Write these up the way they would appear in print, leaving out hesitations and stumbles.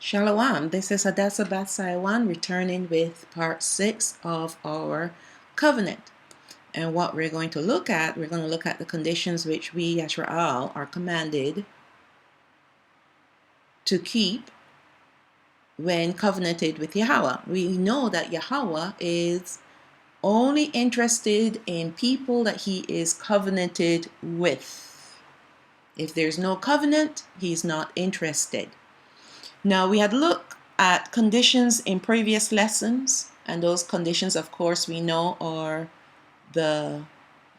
Shalawam, this is Hadassah Batsaiwan returning with part 6 of our covenant. And what we're going to look at, we're going to look at the conditions which we, Yashraal, are commanded to keep when covenanted with Yahweh. We know that Yahweh is only interested in people that he is covenanted with. If there's no covenant, he's not interested. Now, we had looked at conditions in previous lessons, and those conditions, of course, we know are the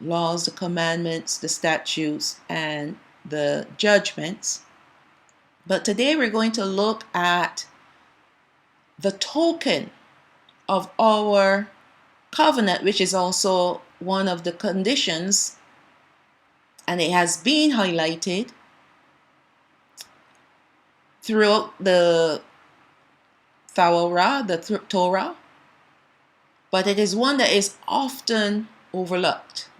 laws, the commandments, the statutes, and the judgments. But today we're going to look at the token of our covenant, which is also one of the conditions, and it has been highlighted throughout the Torah, but it is one that is often overlooked.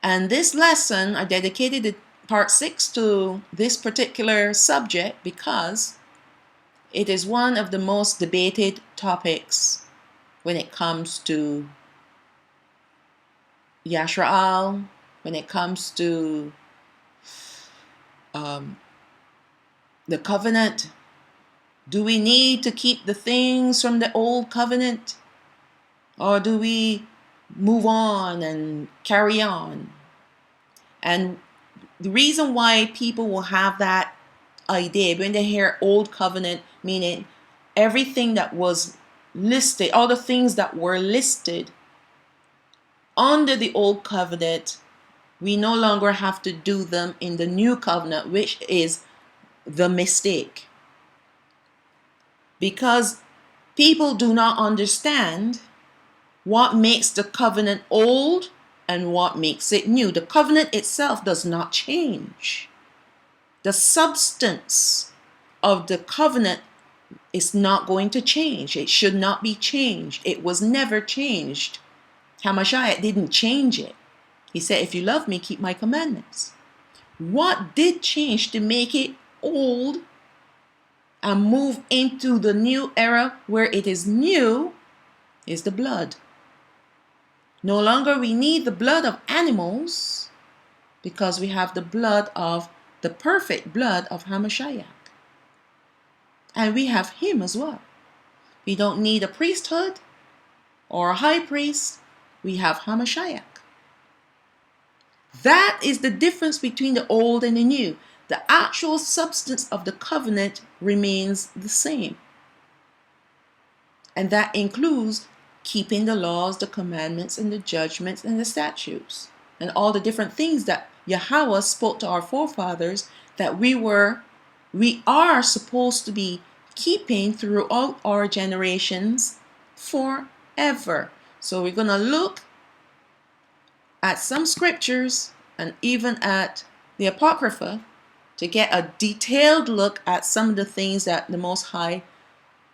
And this lesson, I dedicated part 6 to this particular subject because it is one of the most debated topics when it comes to Yashraal, when it comes to the covenant. Do we need to keep the things from the old covenant? Or do we move on and carry on? And the reason why people will have that idea when they hear old covenant, meaning everything that was listed, all the things that were listed under the old covenant, we no longer have to do them in the new covenant, which is the mistake. Because people do not understand what makes the covenant old and what makes it new. The covenant itself does not change. The substance of the covenant is not going to change. It should not be changed. It was never changed. Hamashiach didn't change it. He said, if you love me, keep my commandments. What did change to make it old and move into the new era where it is new is the blood. No longer we need the blood of animals because we have the blood of the perfect blood of Hamashiach. And we have him as well. We don't need a priesthood or a high priest. We have Hamashiach. That is the difference between the old and the new. The actual substance of the covenant remains the same. And that includes keeping the laws, the commandments, and the judgments, and the statutes, and all the different things that Yahweh spoke to our forefathers that we are supposed to be keeping throughout our generations forever. So we're going to look at some scriptures and even at the Apocrypha to get a detailed look at some of the things that the Most High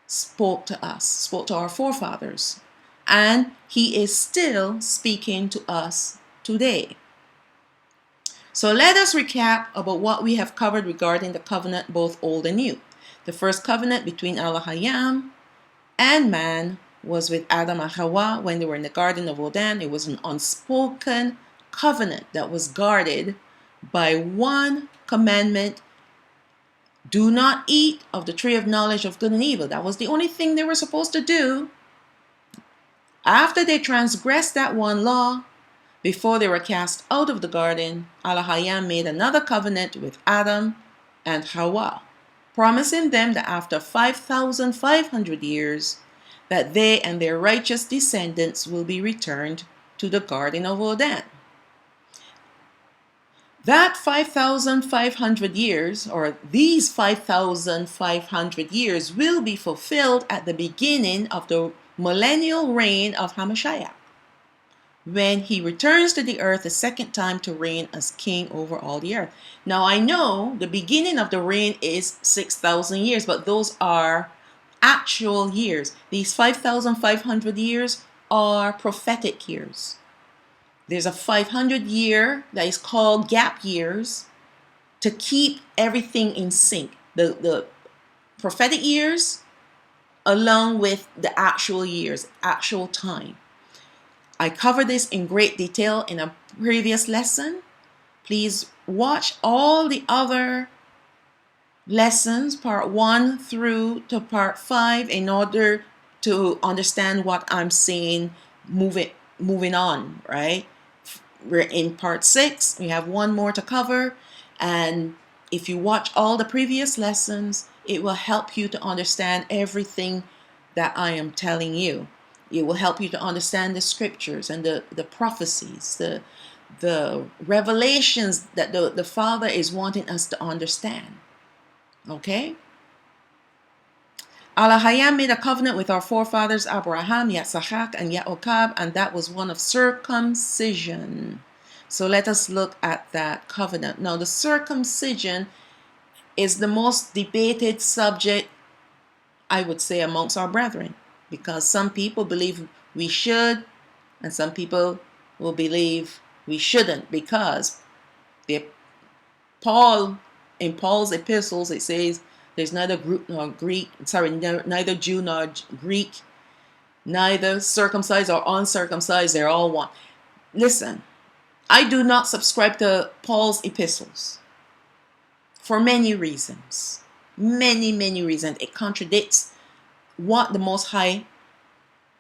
spoke to us, spoke to our forefathers. And he is still speaking to us today. So let us recap about what we have covered regarding the covenant, both old and new. The first covenant between Elohim and man was with Adam and Hawa when they were in the Garden of Eden. It was an unspoken covenant that was guarded by one commandment: do not eat of the tree of knowledge of good and evil. That was the only thing they were supposed to do. After they transgressed that one law, before they were cast out of the garden, Elohim made another covenant with Adam and Hawa, promising them that after 5,500 years, that they and their righteous descendants will be returned to the Garden of Eden. That 5,500 years, or these 5,500 years, will be fulfilled at the beginning of the millennial reign of Hamashiach, when he returns to the earth a second time to reign as king over all the earth. Now I know the beginning of the reign is 6,000 years, but those are actual years. These 5,500 years are prophetic years. There's a 500 year that is called gap years to keep everything in sync. The prophetic years along with the actual years, actual time. I covered this in great detail in a previous lesson. Please watch all the other lessons, part 1 through to part 5, in order to understand what I'm saying moving on, right? We're in part 6. We have one more to cover. And if you watch all the previous lessons, it will help you to understand everything that I am telling you. It will help you to understand the scriptures and the prophecies, the revelations that the Father is wanting us to understand. Okay? Alahayam made a covenant with our forefathers Abraham, Yitzhak, and Yaakov, and that was one of circumcision. So let us look at that covenant. Now, the circumcision is the most debated subject, I would say, amongst our brethren, because some people believe we should, and some people will believe we shouldn't, because in Paul's epistles, it says there's neither neither Jew nor Greek, neither circumcised or uncircumcised, they're all one. Listen, I do not subscribe to Paul's epistles for many reasons. Many reasons. It contradicts what the Most High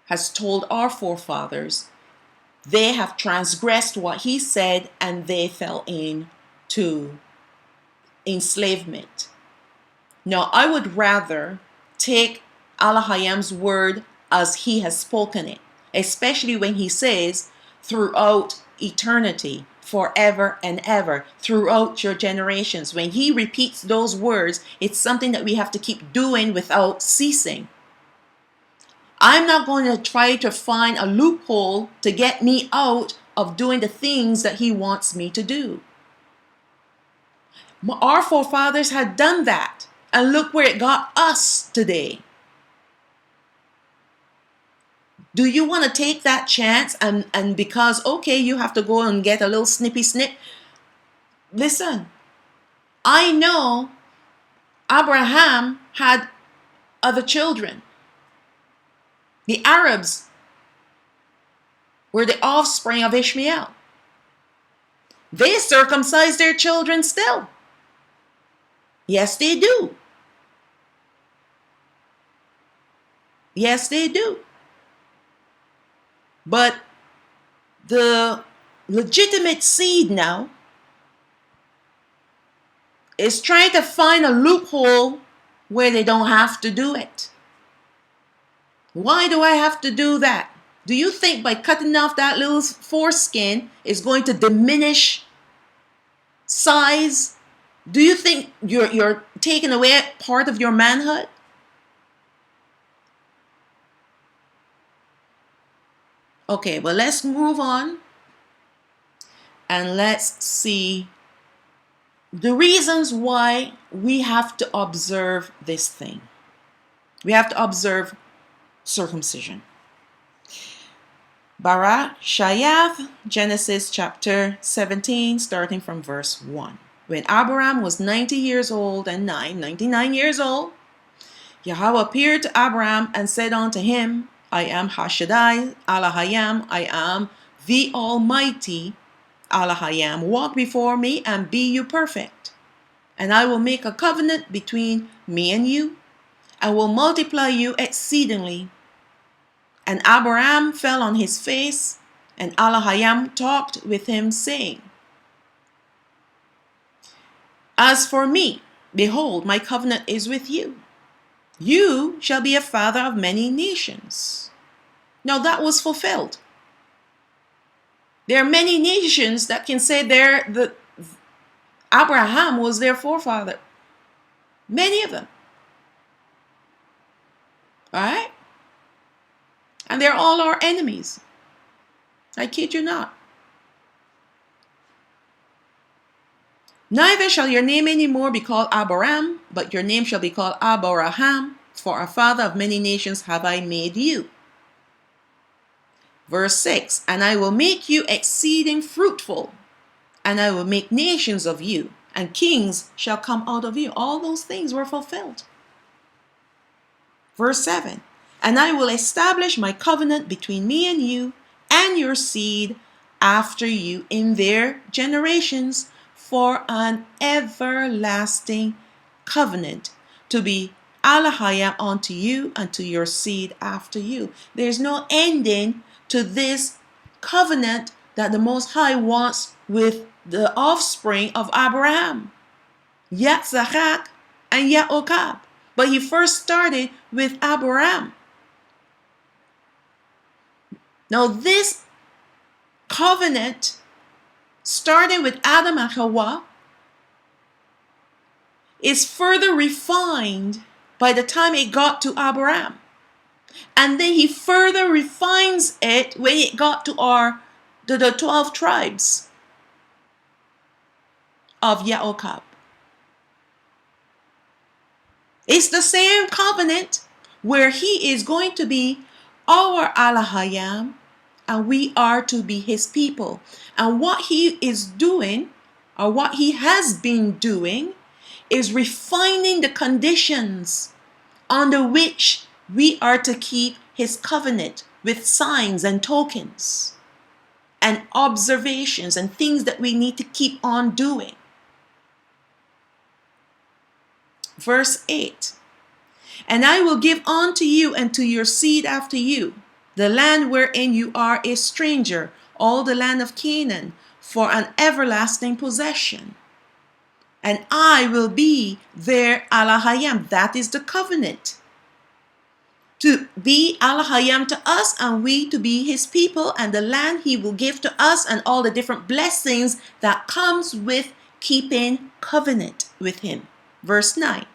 has told our forefathers. They have transgressed what he said, and they fell into enslavement. Now, I would rather take Alahayam's word as he has spoken it, especially when he says throughout eternity, forever and ever, throughout your generations. When he repeats those words, it's something that we have to keep doing without ceasing. I'm not going to try to find a loophole to get me out of doing the things that he wants me to do. Our forefathers had done that, and look where it got us today. Do you want to take that chance and because, okay, you have to go and get a little snippy snip? Listen, I know Abraham had other children. The Arabs were the offspring of Ishmael. They circumcise their children still. Yes, they do. Yes, they do. But the legitimate seed now is trying to find a loophole where they don't have to do it. Why do I have to do that? Do you think by cutting off that little foreskin is going to diminish size? Do you think you're taking away part of your manhood? Okay, well, let's move on and let's see the reasons why we have to observe this thing. We have to observe circumcision. Bara Shayath, Genesis chapter 17, starting from verse 1. When Abraham was 90 years old and 99 years old, Yahweh appeared to Abraham and said unto him, I am Hashaddai, Alahayam, I am the Almighty, Alahayam. Walk before me and be you perfect. And I will make a covenant between me and you, and will multiply you exceedingly. And Abraham fell on his face, and Alahayam talked with him, saying, As for me, behold, my covenant is with you. You shall be a father of many nations. Now that was fulfilled. There are many nations that can say Abraham was their forefather. Many of them. All right? And they're all our enemies. I kid you not. Neither shall your name any more be called Abraham, but your name shall be called Abraham, for a father of many nations have I made you. Verse 6, and I will make you exceeding fruitful, and I will make nations of you, and kings shall come out of you. All those things were fulfilled. Verse 7. And I will establish my covenant between me and you and your seed after you in their generations for an everlasting covenant, to be Alahayam unto you and to your seed after you. There's no ending to this covenant that the Most High wants with the offspring of Abraham, Yitzhak and Yaakov. But he first started with Abraham. Now this covenant starting with Adam and Hawa is further refined by the time it got to Abraham. And then he further refines it when it got to the 12 tribes of Yaakov. It's the same covenant where he is going to be our Alahayam and we are to be his people. And what he is doing, or what he has been doing, is refining the conditions under which we are to keep his covenant with signs and tokens and observations and things that we need to keep on doing. Verse 8. And I will give unto you and to your seed after you the land wherein you are a stranger, all the land of Canaan, for an everlasting possession. And I will be their Alahayam. That is the covenant. To be Alahayam to us and we to be his people, and the land he will give to us and all the different blessings that comes with keeping covenant with him. Verse 9.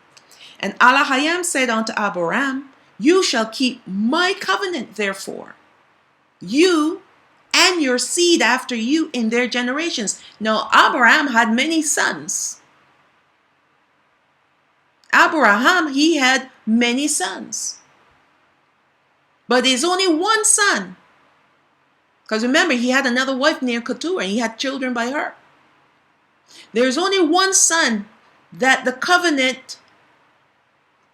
And Alahayam said unto Abraham, you shall keep my covenant therefore, you and your seed after you in their generations. Now Abraham had many sons. Abraham, he had many sons. But there's only one son. Because remember, he had another wife named Keturah, and he had children by her. There's only one son that the covenant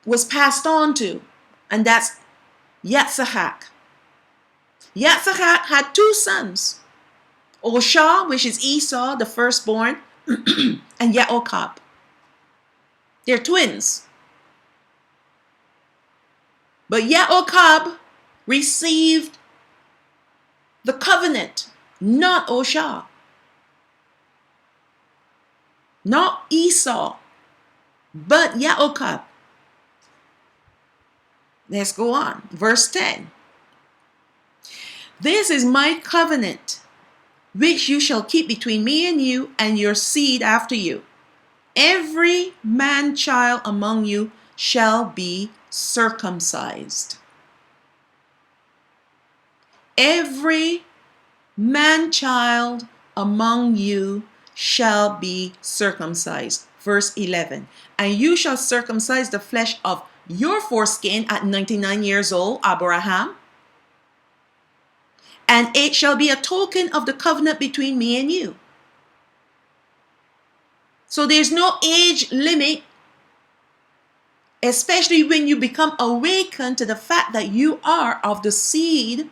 was passed on to, and that's Yitzhak. Yitzhak had two sons, Osha, which is Esau, the firstborn, and Yaakov. They're twins. But Yaakov received the covenant, not Osha, not Esau, but Yaakov. Let's go on. Verse 10. This is my covenant, which you shall keep between me and you and your seed after you. Every man-child among you shall be circumcised. Every man-child among you shall be circumcised. Verse 11. And you shall circumcise the flesh of your foreskin at 99 years old, Abraham. And it shall be a token of the covenant between me and you. So there's no age limit, especially when you become awakened to the fact that you are of the seed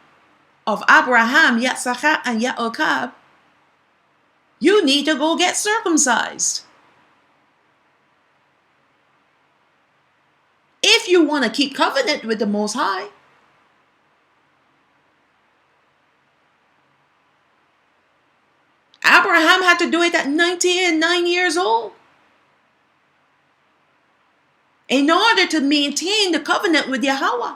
of Abraham, Yitzhak, and Yaakov. You need to go get circumcised. If you want to keep covenant with the Most High. Abraham had to do it at 99 years old in order to maintain the covenant with Yahweh.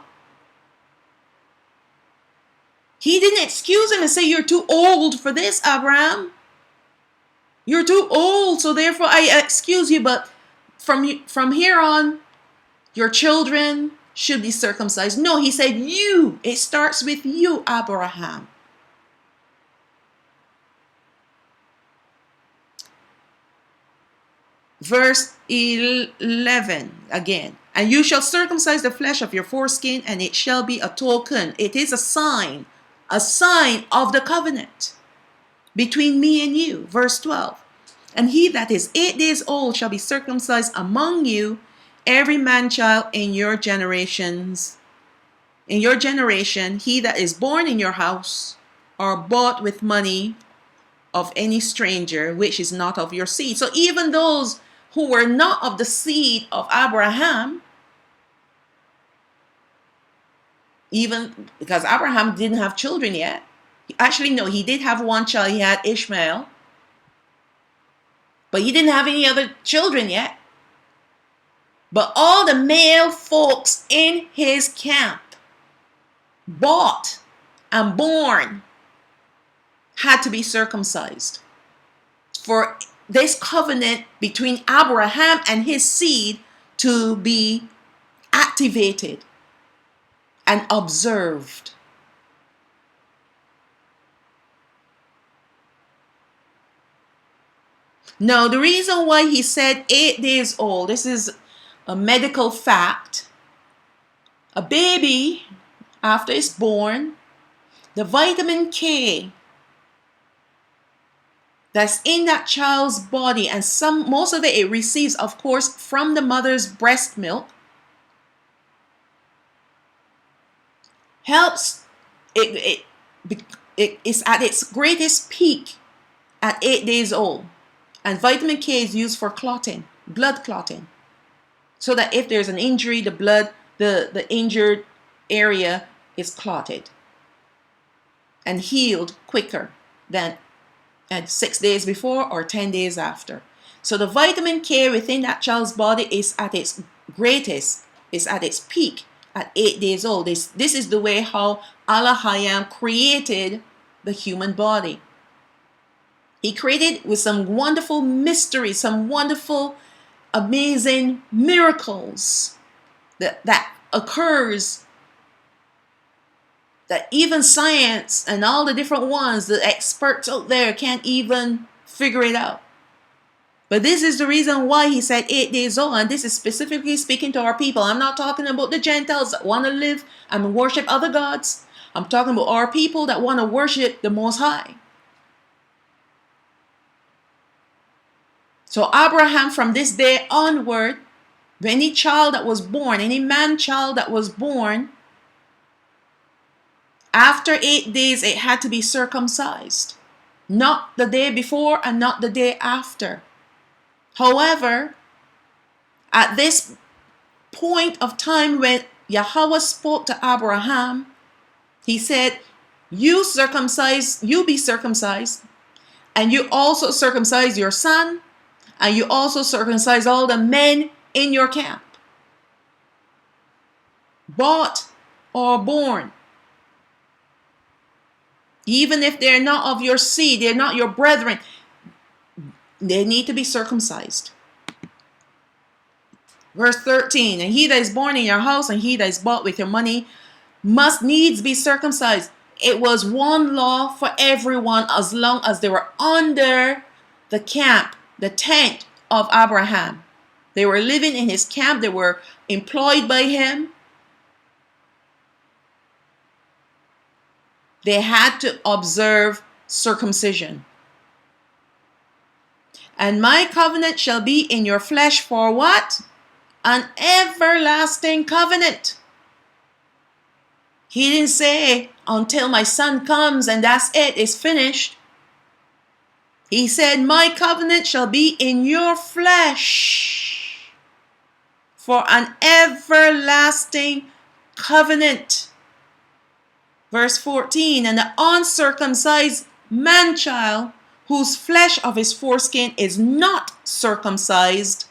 He didn't excuse him and say, you're too old for this, Abraham. You're too old, so therefore I excuse you, but from here on, your children should be circumcised. No, he said you. It starts with you, Abraham. Verse 11 again. And you shall circumcise the flesh of your foreskin, and it shall be a token. It is a sign of the covenant between me and you. Verse 12. And he that is 8 days old shall be circumcised among you, every man child in your generation, he that is born in your house, or bought with money of any stranger, which is not of your seed. So even those who were not of the seed of Abraham, even because Abraham didn't have children yet. Actually, no, he did have one child. He had Ishmael. But he didn't have any other children yet. But all the male folks in his camp, bought and born, had to be circumcised for this covenant between Abraham and his seed to be activated and observed. Now, the reason why he said 8 days old, this is a medical fact. A baby, after it's born, the vitamin K that's in that child's body, and most of it receives, of course, from the mother's breast milk, helps. It is at its greatest peak at 8 days old. And vitamin K is used for clotting, blood clotting. So that if there's an injury, the injured area is clotted and healed quicker than at 6 days before or 10 days after. So the vitamin K within that child's body is at its greatest, is at its peak at 8 days old. This is the way how Allah Hayam created the human body. He created with some wonderful mysteries, some wonderful, amazing miracles that occurs, that even science and all the different ones, the experts out there can't even figure it out. But this is the reason why he said 8 days old, and this is specifically speaking to our people. I'm not talking about the Gentiles that want to live and worship other gods. I'm talking about our people that want to worship the Most High. So Abraham, from this day onward, any child that was born, any man child that was born, after 8 days, it had to be circumcised. Not the day before and not the day after. However, at this point of time when Yahweh spoke to Abraham, he said, you be circumcised, and you also circumcise your son, and you also circumcise all the men in your camp, bought or born. Even if they're not of your seed, they're not your brethren, they need to be circumcised. Verse 13, and he that is born in your house and he that is bought with your money must needs be circumcised. It was one law for everyone as long as they were under the camp, the tent of Abraham. They were living in his camp. They were employed by him. They had to observe circumcision. And my covenant shall be in your flesh for what? An everlasting covenant. He didn't say until my son comes and that's it, it's finished. He said, my covenant shall be in your flesh for an everlasting covenant. Verse 14, and the uncircumcised man-child, whose flesh of his foreskin is not circumcised,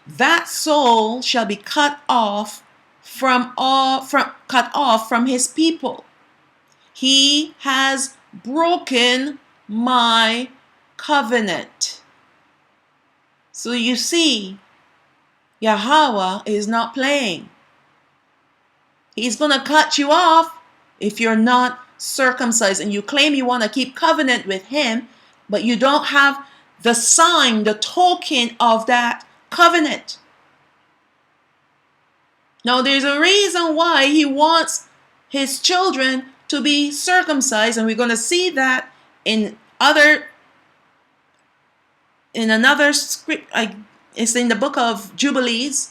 that soul shall be cut off from his people. He has broken my covenant. So you see, Yahweh is not playing. He's going to cut you off if you're not circumcised and you claim you want to keep covenant with him, but you don't have the sign, the token of that covenant. Now there's a reason why he wants his children to be circumcised, and we're going to see that in another script. It's in the book of Jubilees.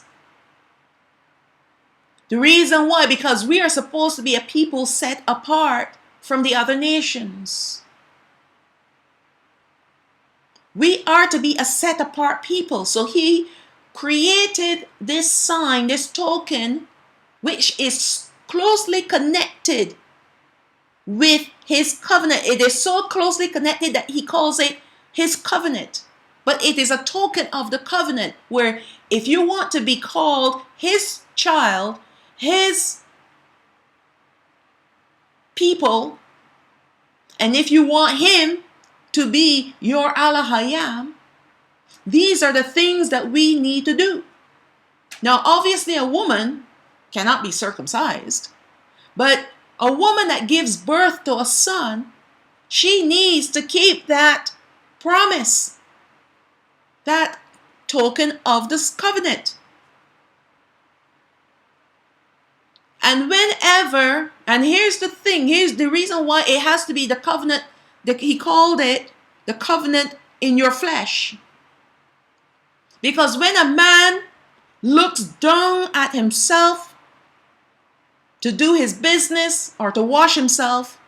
The reason why, because we are supposed to be a people set apart from the other nations. We are to be a set apart people. So he created this sign, this token, which is closely connected with his covenant. It is so closely connected that he calls it his covenant. But it is a token of the covenant, where if you want to be called his child, his people, and if you want him to be your Elohim, these are the things that we need to do. Now, obviously, a woman cannot be circumcised, but a woman that gives birth to a son, she needs to keep that promise, that token of this covenant. And whenever, and here's the thing, here's the reason why it has to be the covenant, that he called it the covenant in your flesh. Because when a man looks down at himself to do his business or to wash himself,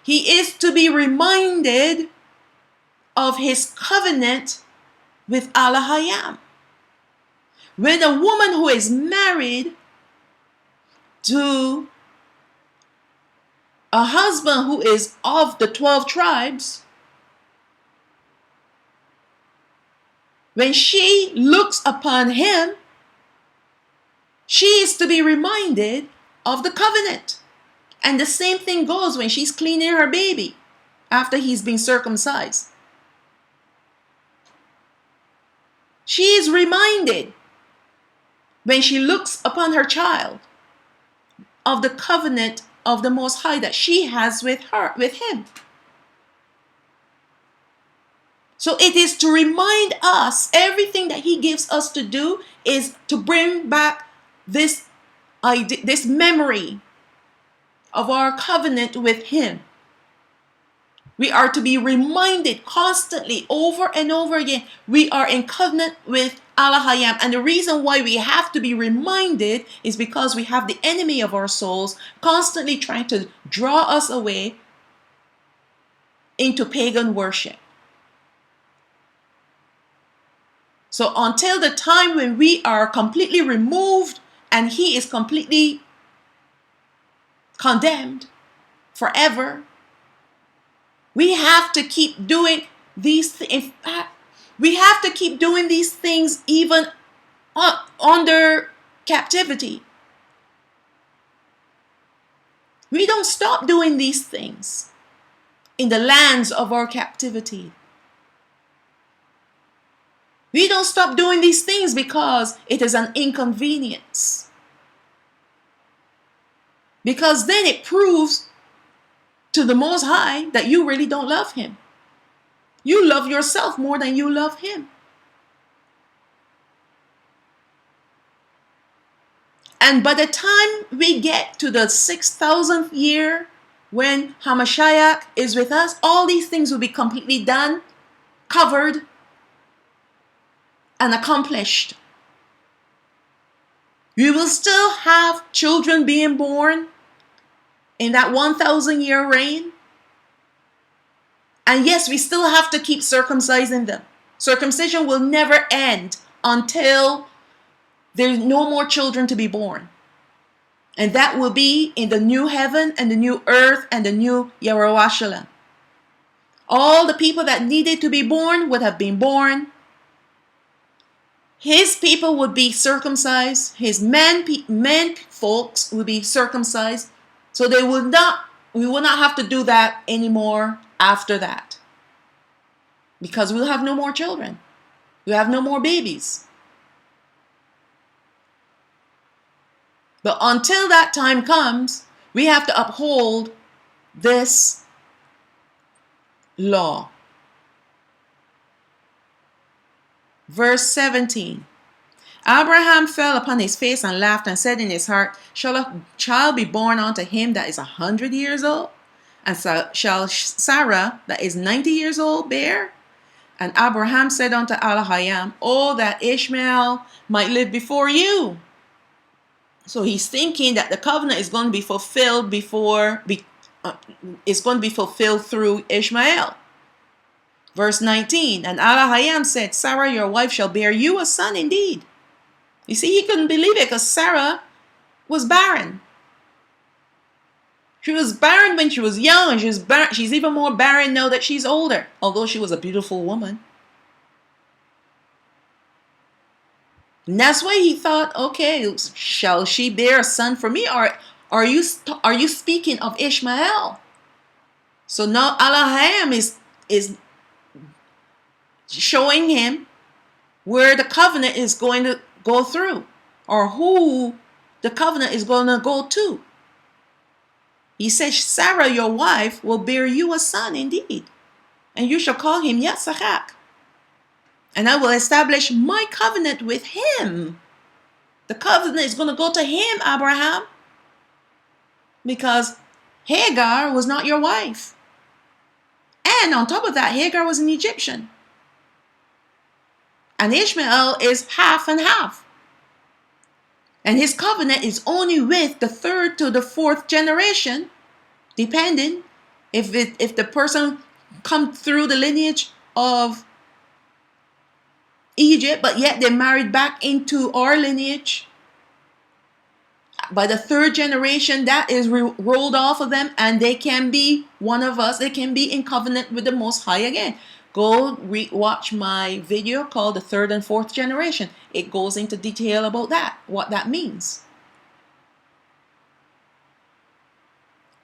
he is to be reminded of his covenant with Elohim. When a woman who is married to a husband who is of the 12 tribes, when she looks upon him, she is to be reminded of the covenant. And the same thing goes when she's cleaning her baby after he's been circumcised. She is reminded when she looks upon her child of the covenant of the Most High that she has with him. So it is to remind us, everything that he gives us to do is to bring back this idea, this memory of our covenant with him. We are to be reminded constantly, over and over again, we are in covenant with Elohim. And the reason why we have to be reminded is because we have the enemy of our souls constantly trying to draw us away into pagan worship. So until the time when we are completely removed and he is completely condemned forever, we have to keep doing these things. In fact, we have to keep doing these things even under captivity. We don't stop doing these things in the lands of our captivity. We don't stop doing these things because it is an inconvenience. Because then it proves to the Most High that you really don't love him. You love yourself more than you love him. And by the time we get to the 6,000th year, when Hamashiach is with us, all these things will be completely done, covered, and accomplished. We will still have children being born in that 1,000-year reign. And yes, we still have to keep circumcising them. Circumcision will never end until there's no more children to be born. And that will be in the new heaven and the new earth and the new Yerushalayim. All the people that needed to be born would have been born. His people would be circumcised. His men folks would be circumcised. So we will not have to do that anymore after that. Because we'll have no more children. We'll have no more babies. But until that time comes, we have to uphold this law. Verse 17. Abraham fell upon his face and laughed and said in his heart, shall a child be born unto him that is 100 years old? And shall Sarah that is 90 years old bear? And Abraham said unto Elohim, oh, that Ishmael might live before you. So he's thinking that the covenant is going to be fulfilled it's going to be fulfilled through Ishmael. Verse 19, and Alahayam said, Sarah, your wife, shall bear you a son indeed. You see, he couldn't believe it because Sarah was barren. She was barren when she was young, and she's even more barren now that she's older, although she was a beautiful woman. And that's why he thought, okay, shall she bear a son for me? Or are you speaking of Ishmael? So now Alahayam is showing him where the covenant is going to go through, or who the covenant is going to go to. He says, Sarah, your wife, will bear you a son indeed, and you shall call him Yitzchak. And I will establish my covenant with him. The covenant is going to go to him, Abraham, because Hagar was not your wife. And on top of that, Hagar was an Egyptian. And Ishmael is half and half. And his covenant is only with the third to the fourth generation, depending if the person comes through the lineage of Egypt, but yet they married back into our lineage. By the third generation, that is rolled off of them, and they can be one of us. They can be in covenant with the Most High again. Go watch my video called The Third and Fourth Generation. It goes into detail about that, what that means.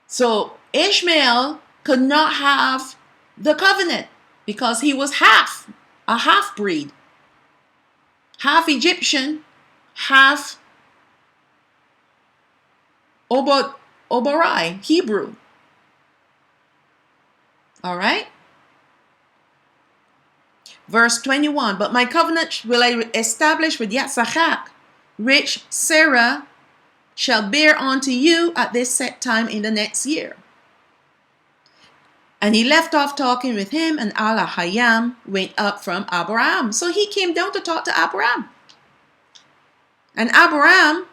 So Ishmael could not have the covenant because he was a half-breed. Half Egyptian, half Obarai, Hebrew. All right? Verse 21, but my covenant will I establish with Yitzchak, which Sarah shall bear unto you at this set time in the next year. And he left off talking with him, and Alahayam went up from Abraham. So he came down to talk to Abraham. And Abraham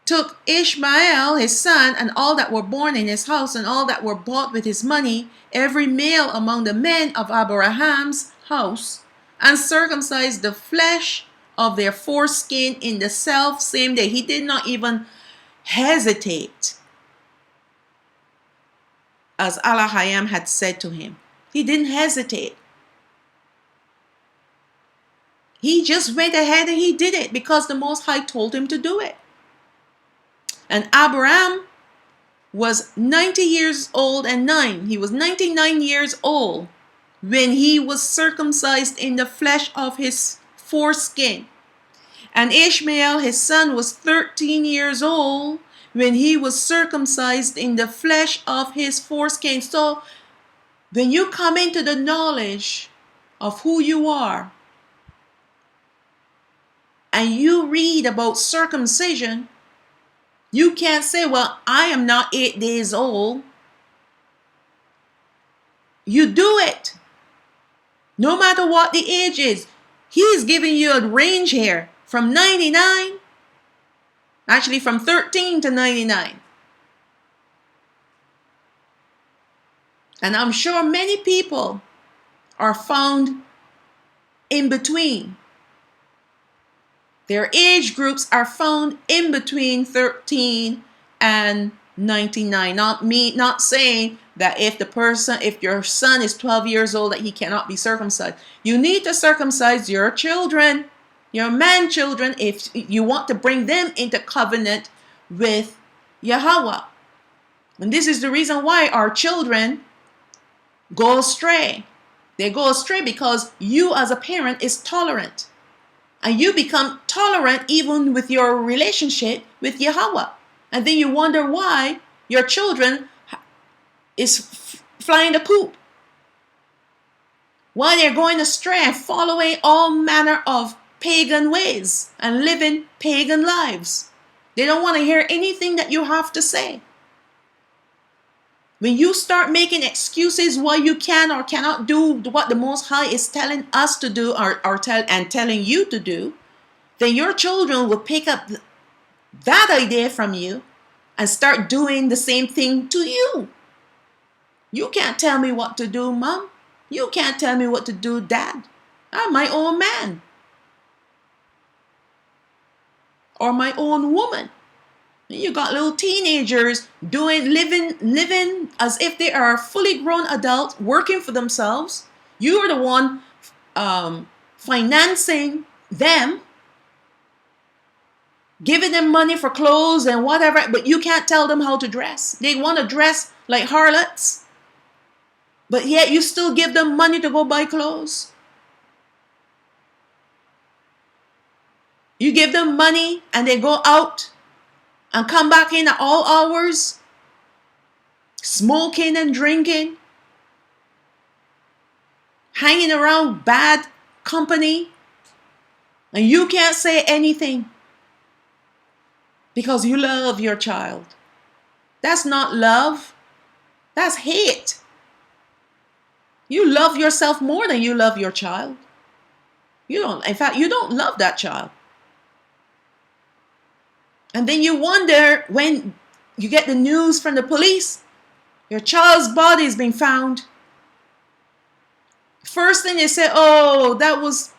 took Ishmael, his son, and all that were born in his house, and all that were bought with his money, every male among the men of Abraham's house, and circumcised the flesh of their foreskin in the self same day. He did not even hesitate, as Alahayam had said to him. He didn't hesitate. He just went ahead and he did it because the Most High told him to do it. And Abraham was 90 years old and 9. He was 99 years old when he was circumcised in the flesh of his foreskin. And Ishmael, his son, was 13 years old when he was circumcised in the flesh of his foreskin. So when you come into the knowledge of who you are, and you read about circumcision, you can't say, well, I am not 8 days old. You do it. No matter what the age is. He's giving you a range here from 99, actually from 13 to 99. And I'm sure many people are found in between. Their age groups are found in between 13 and 99. Not saying that if your son is 12 years old that he cannot be circumcised. You need to circumcise your children, your man children, if you want to bring them into covenant with Yahweh. And this is the reason why our children go astray. They go astray because you as a parent is tolerant. And you become tolerant even with your relationship with Yahweh. And then you wonder why your children is flying the coop. Why they're going astray and following all manner of pagan ways and living pagan lives. They don't want to hear anything that you have to say. When you start making excuses why you can or cannot do what the Most High is telling us to do or telling you to do, then your children will pick up that idea from you and start doing the same thing to you. You can't tell me what to do, Mom. You can't tell me what to do, Dad. I'm my own man. Or my own woman. You got little teenagers living as if they are fully grown adults, working for themselves. You are the one financing them, giving them money for clothes and whatever, but you can't tell them how to dress. They want to dress like harlots, but yet you still give them money to go buy clothes. You give them money and they go out and come back in at all hours, smoking and drinking, hanging around bad company, and you can't say anything because you love your child. That's not love. That's hate. You love yourself more than you love your child. In fact, you don't love that child. And then you wonder when you get the news from the police, your child's body has been found. First thing they say, oh, that was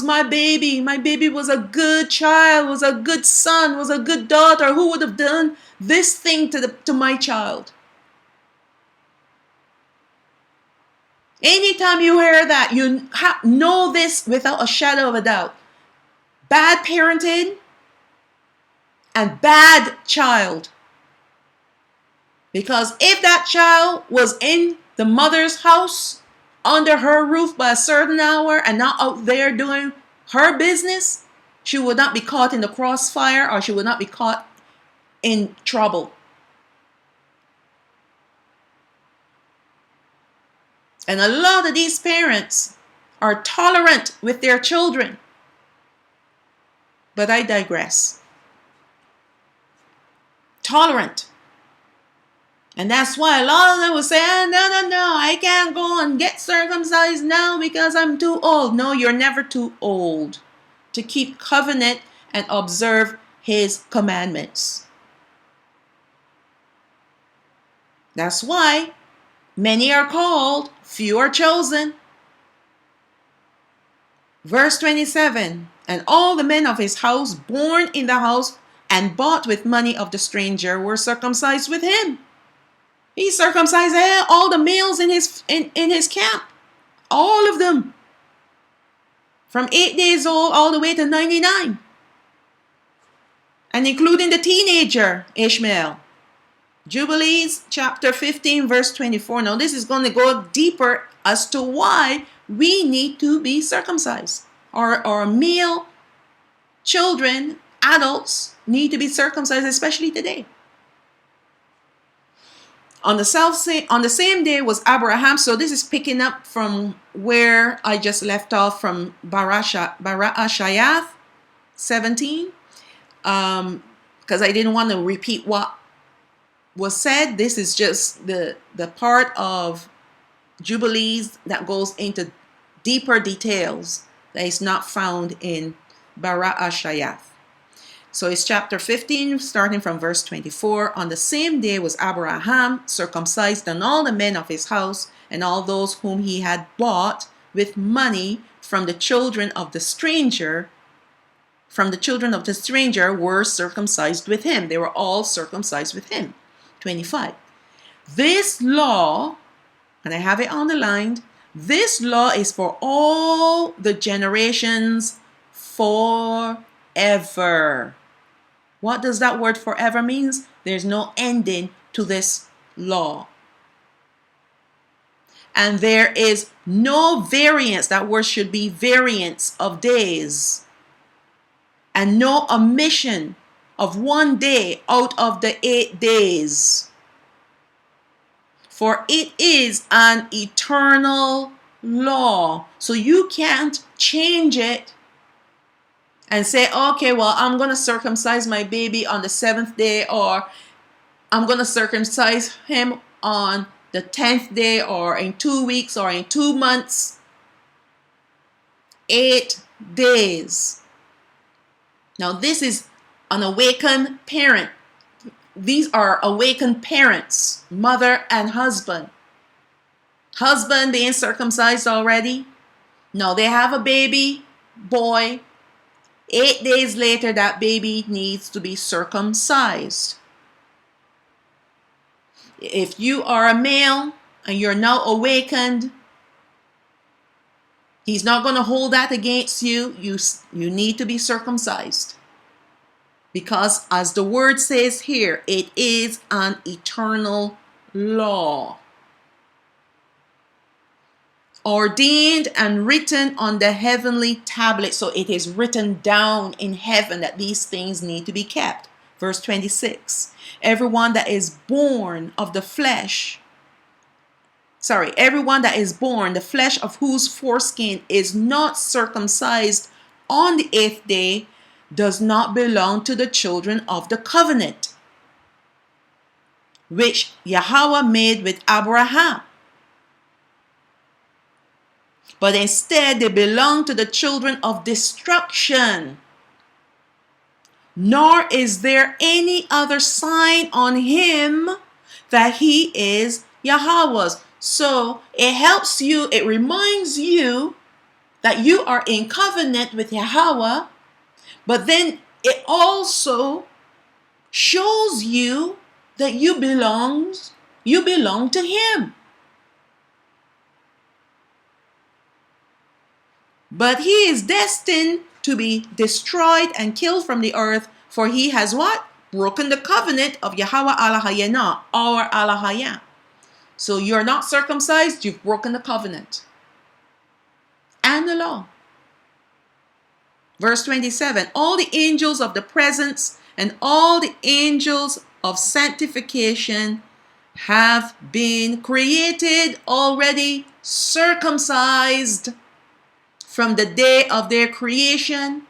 my baby. My baby was a good child, was a good son, was a good daughter. Who would have done this thing to my child? Anytime you hear that, you know this without a shadow of a doubt. Bad parenting and bad child. Because if that child was in the mother's house, under her roof by a certain hour and not out there doing her business, she would not be caught in the crossfire, or she would not be caught in trouble. And a lot of these parents are tolerant with their children. But I digress. Tolerant. And that's why a lot of them will say, no, I can't go and get circumcised now because I'm too old. No, you're never too old to keep covenant and observe his commandments. That's why many are called, few are chosen. Verse 27, and all the men of his house born in the house and bought with money of the stranger were circumcised with him. He circumcised all the males in his camp. All of them. From 8 days old all the way to 99. And including the teenager, Ishmael. Jubilees chapter 15 verse 24. Now this is going to go deeper as to why we need to be circumcised. Our male children, adults, need to be circumcised, especially today. On the same day was Abraham. So this is picking up from where I just left off from Bara'ashayath 17. Because I didn't want to repeat what was said. This is just the part of Jubilees that goes into deeper details that is not found in Bara'ashayath. So it's chapter 15, starting from verse 24. On the same day was Abraham circumcised, and all the men of his house, and all those whom he had bought with money from the children of the stranger, were circumcised with him. They were all circumcised with him. 25. This law, and I have it underlined, this law is for all the generations forever. What does that word forever means? There's no ending to this law. And there is no variance. That word should be variance of days. And no omission of 1 day out of the 8 days. For it is an eternal law. So you can't change it and say, okay, well, I'm going to circumcise my baby on the 7th day, or I'm going to circumcise him on the 10th day, or in 2 weeks, or in 2 months. 8 days. Now, this is an awakened parent. These are awakened parents, mother and husband. Husband being circumcised already. Now they have a baby boy. 8 days later, that baby needs to be circumcised. If you are a male and you're now awakened, he's not going to hold that against you. You need to be circumcised. Because as the word says here, it is an eternal law. Ordained and written on the heavenly tablet. So it is written down in heaven that these things need to be kept. Verse 26. Everyone that is born of the flesh. Everyone that is born, the flesh of whose foreskin is not circumcised on the 8th day, does not belong to the children of the covenant, which Yahweh made with Abraham. But instead they belong to the children of destruction. Nor is there any other sign on him that he is Yahweh's. So it helps you, it reminds you that you are in covenant with Yahweh, but then it also shows you that you belong to him. But he is destined to be destroyed and killed from the earth, for he has what? Broken the covenant of Yahweh Alahayana, our Alahaya. So you're not circumcised, you've broken the covenant and the law. Verse 27, all the angels of the presence and all the angels of sanctification have been created already, circumcised from the day of their creation,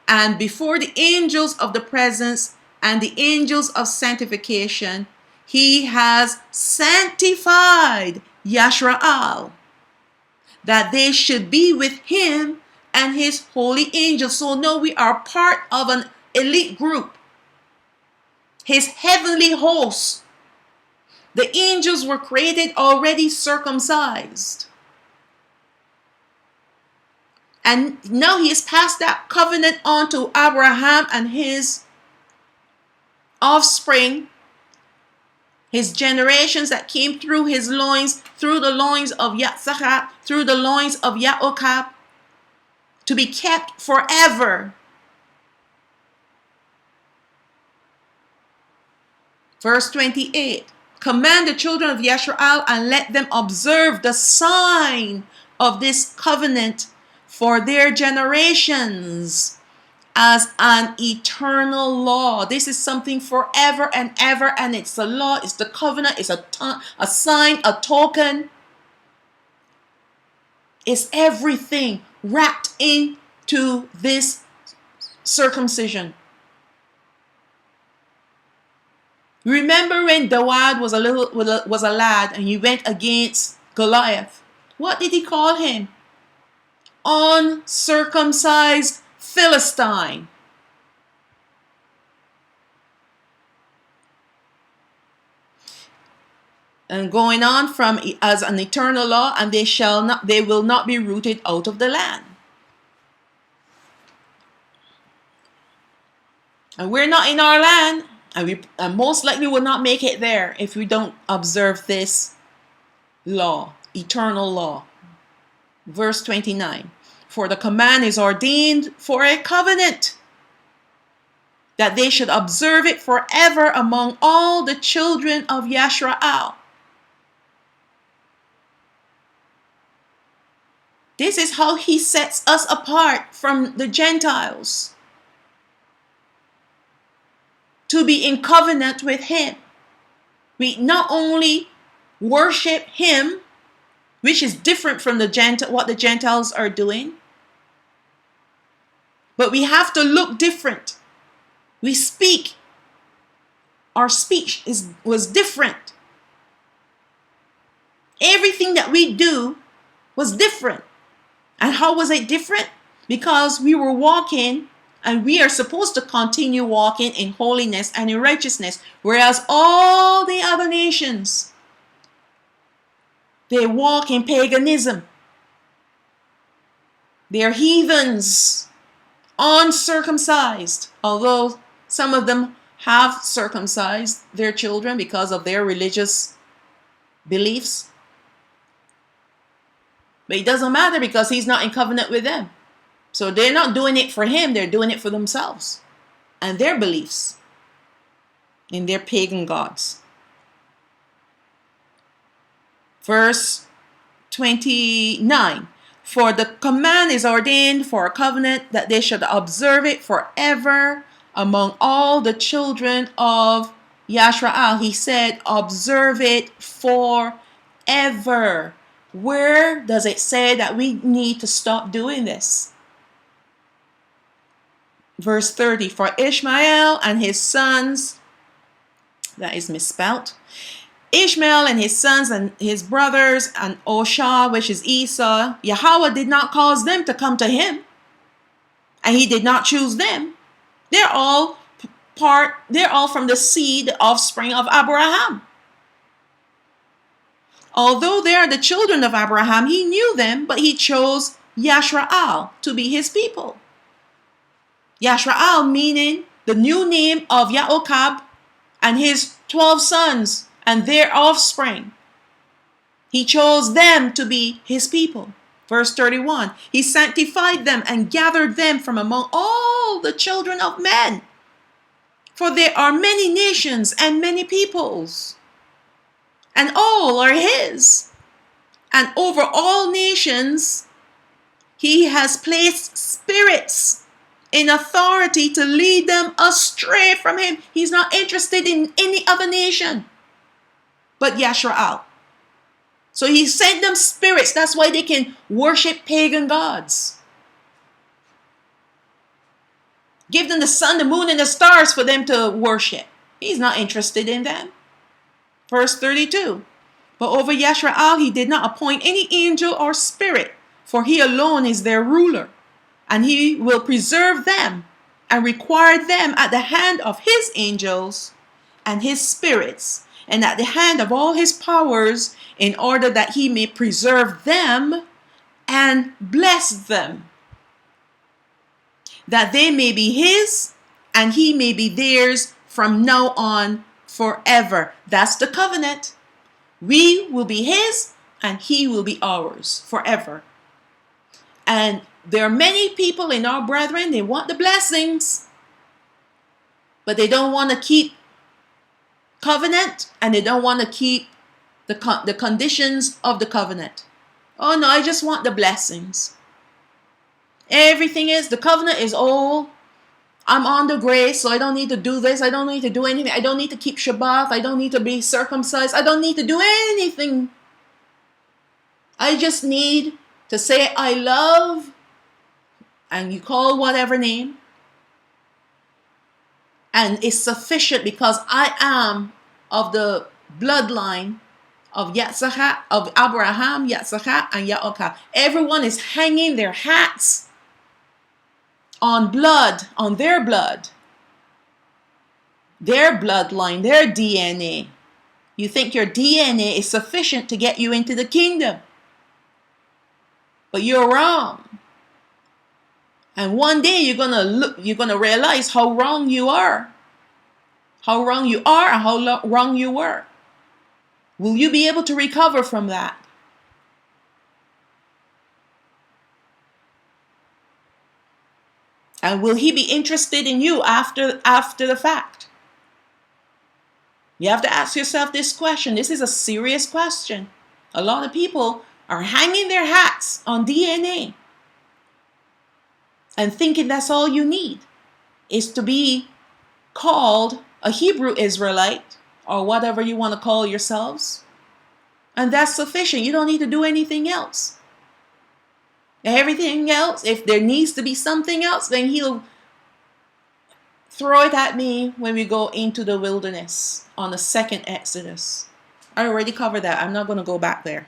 and before the angels of the presence and the angels of sanctification, he has sanctified Yashraal, that they should be with him and his holy angels. So now we are part of an elite group, his heavenly hosts. The angels were created already circumcised. And now he has passed that covenant on to Abraham and his offspring, his generations that came through his loins, through the loins of Yitzchak, through the loins of Yaakov, to be kept forever. Verse 28, command the children of Yashraal and let them observe the sign of this covenant for their generations as an eternal law. This is something forever and ever, and it's a law, it's the covenant, it's a sign, a token. It's everything wrapped into this circumcision. Remember when Dawid was a lad and he went against Goliath? What did he call him? Uncircumcised Philistine. And going on from as an eternal law, and they will not be rooted out of the land. And we're not in our land, and we most likely will not make it there if we don't observe this law, eternal law. Verse 29. For the command is ordained for a covenant, that they should observe it forever among all the children of Yashraal. This is how he sets us apart from the Gentiles, to be in covenant with him. We not only worship him, which is different from what the Gentiles are doing, but we have to look different. We speak. Our speech was different. Everything that we do was different. And how was it different? Because we were walking And we are supposed to continue walking in holiness and in righteousness. Whereas all the other nations, they walk in paganism. They're heathens, uncircumcised. Although some of them have circumcised their children because of their religious beliefs. But it doesn't matter because he's not in covenant with them. So they're not doing it for him, they're doing it for themselves and their beliefs in their pagan gods. Verse 29. For the command is ordained for a covenant that they should observe it forever among all the children of Yashrael. He said, observe it forever. Where does it say that we need to stop doing this? Verse 30, for Ishmael and his sons, that is misspelt, Ishmael and his sons and his brothers and Osha, which is Esau, Yahweh did not cause them to come to him, and he did not choose them. They're all from the seed, the offspring of Abraham. Although they are the children of Abraham, he knew them, but he chose Yashrael to be his people. Yashrael meaning the new name of Yaakov and his 12 sons and their offspring. He chose them to be his people. Verse 31, he sanctified them and gathered them from among all the children of men. For there are many nations and many peoples, and all are his. And over all nations, he has placed spirits in authority to lead them astray from him. He's not interested in any other nation but Yashrael. So he sent them spirits. That's why they can worship pagan gods. Give them the sun, the moon, and the stars for them to worship. He's not interested in them. Verse 32. But over Yashrael he did not appoint any angel or spirit, for he alone is their ruler. And he will preserve them and require them at the hand of his angels and his spirits and at the hand of all his powers, in order that he may preserve them and bless them, that they may be his and he may be theirs from now on forever. That's the covenant. We will be his and he will be ours forever. And there are many people in our brethren, they want the blessings, but they don't want to keep covenant, and they don't want to keep the conditions of the covenant. Oh no, I just want the blessings. Everything is, the covenant is old. I'm on the grace, so I don't need to do this. I don't need to do anything. I don't need to keep Shabbat. I don't need to be circumcised. I don't need to do anything. I just need to say I love, and you call whatever name, and it's sufficient because I am of the bloodline of Yitzhak, of Abraham, Yitzhak, and Yaakov. Everyone is hanging their hats on blood, on their blood, their bloodline, their DNA. You think your DNA is sufficient to get you into the kingdom, but you're wrong. And one day you're gonna realize how wrong you are. How wrong you are and how wrong you were. Will you be able to recover from that? And will he be interested in you after the fact? You have to ask yourself this question. This is a serious question. A lot of people are hanging their hats on DNA and thinking that's all you need is to be called a Hebrew Israelite or whatever you want to call yourselves. And that's sufficient. You don't need to do anything else. Everything else, if there needs to be something else, then he'll throw it at me when we go into the wilderness on the second Exodus. I already covered that. I'm not going to go back there.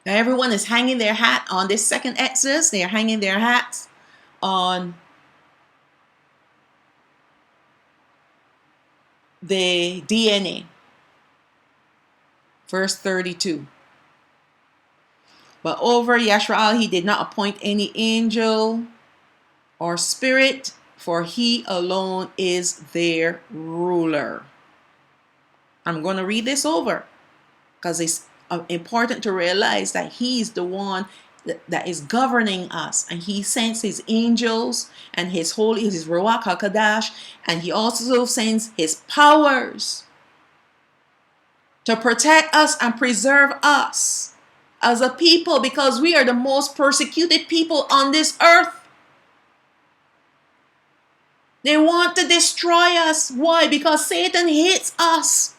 Now everyone is hanging their hat on this second Exodus. They are hanging their hats on the DNA. Verse 32. But over Yashrael he did not appoint any angel or spirit, for he alone is their ruler. I'm going to read this over because it's important to realize that he's the one that is governing us, and he sends his angels and his Ruach HaKodesh, and he also sends his powers to protect us and preserve us as a people, because we are the most persecuted people on this earth. They want to destroy us. Why? Because Satan hates us.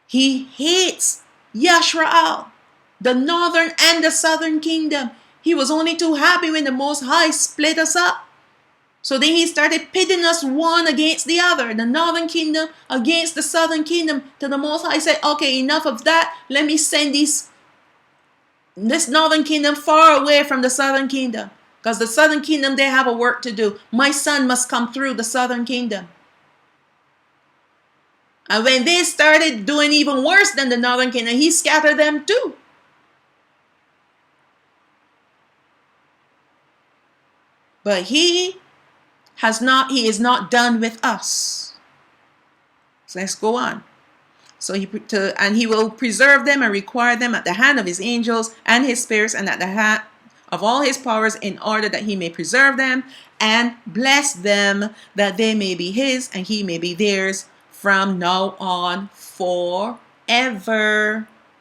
He hates Yashrael, the northern and the southern kingdom. He was only too happy when the Most High split us up. So then he started pitting us one against the other, the northern kingdom against the southern kingdom. To the Most High said, okay, enough of that. Let me send this northern kingdom far away from the southern kingdom. Because the southern kingdom, they have a work to do. My son must come through the southern kingdom. And when they started doing even worse than the northern kingdom, he scattered them too. But he is not done with us. So let's go on. So he will preserve them and require them at the hand of his angels and his spirits and at the hand of all his powers, in order that he may preserve them and bless them, that they may be his and he may be theirs from now on forever.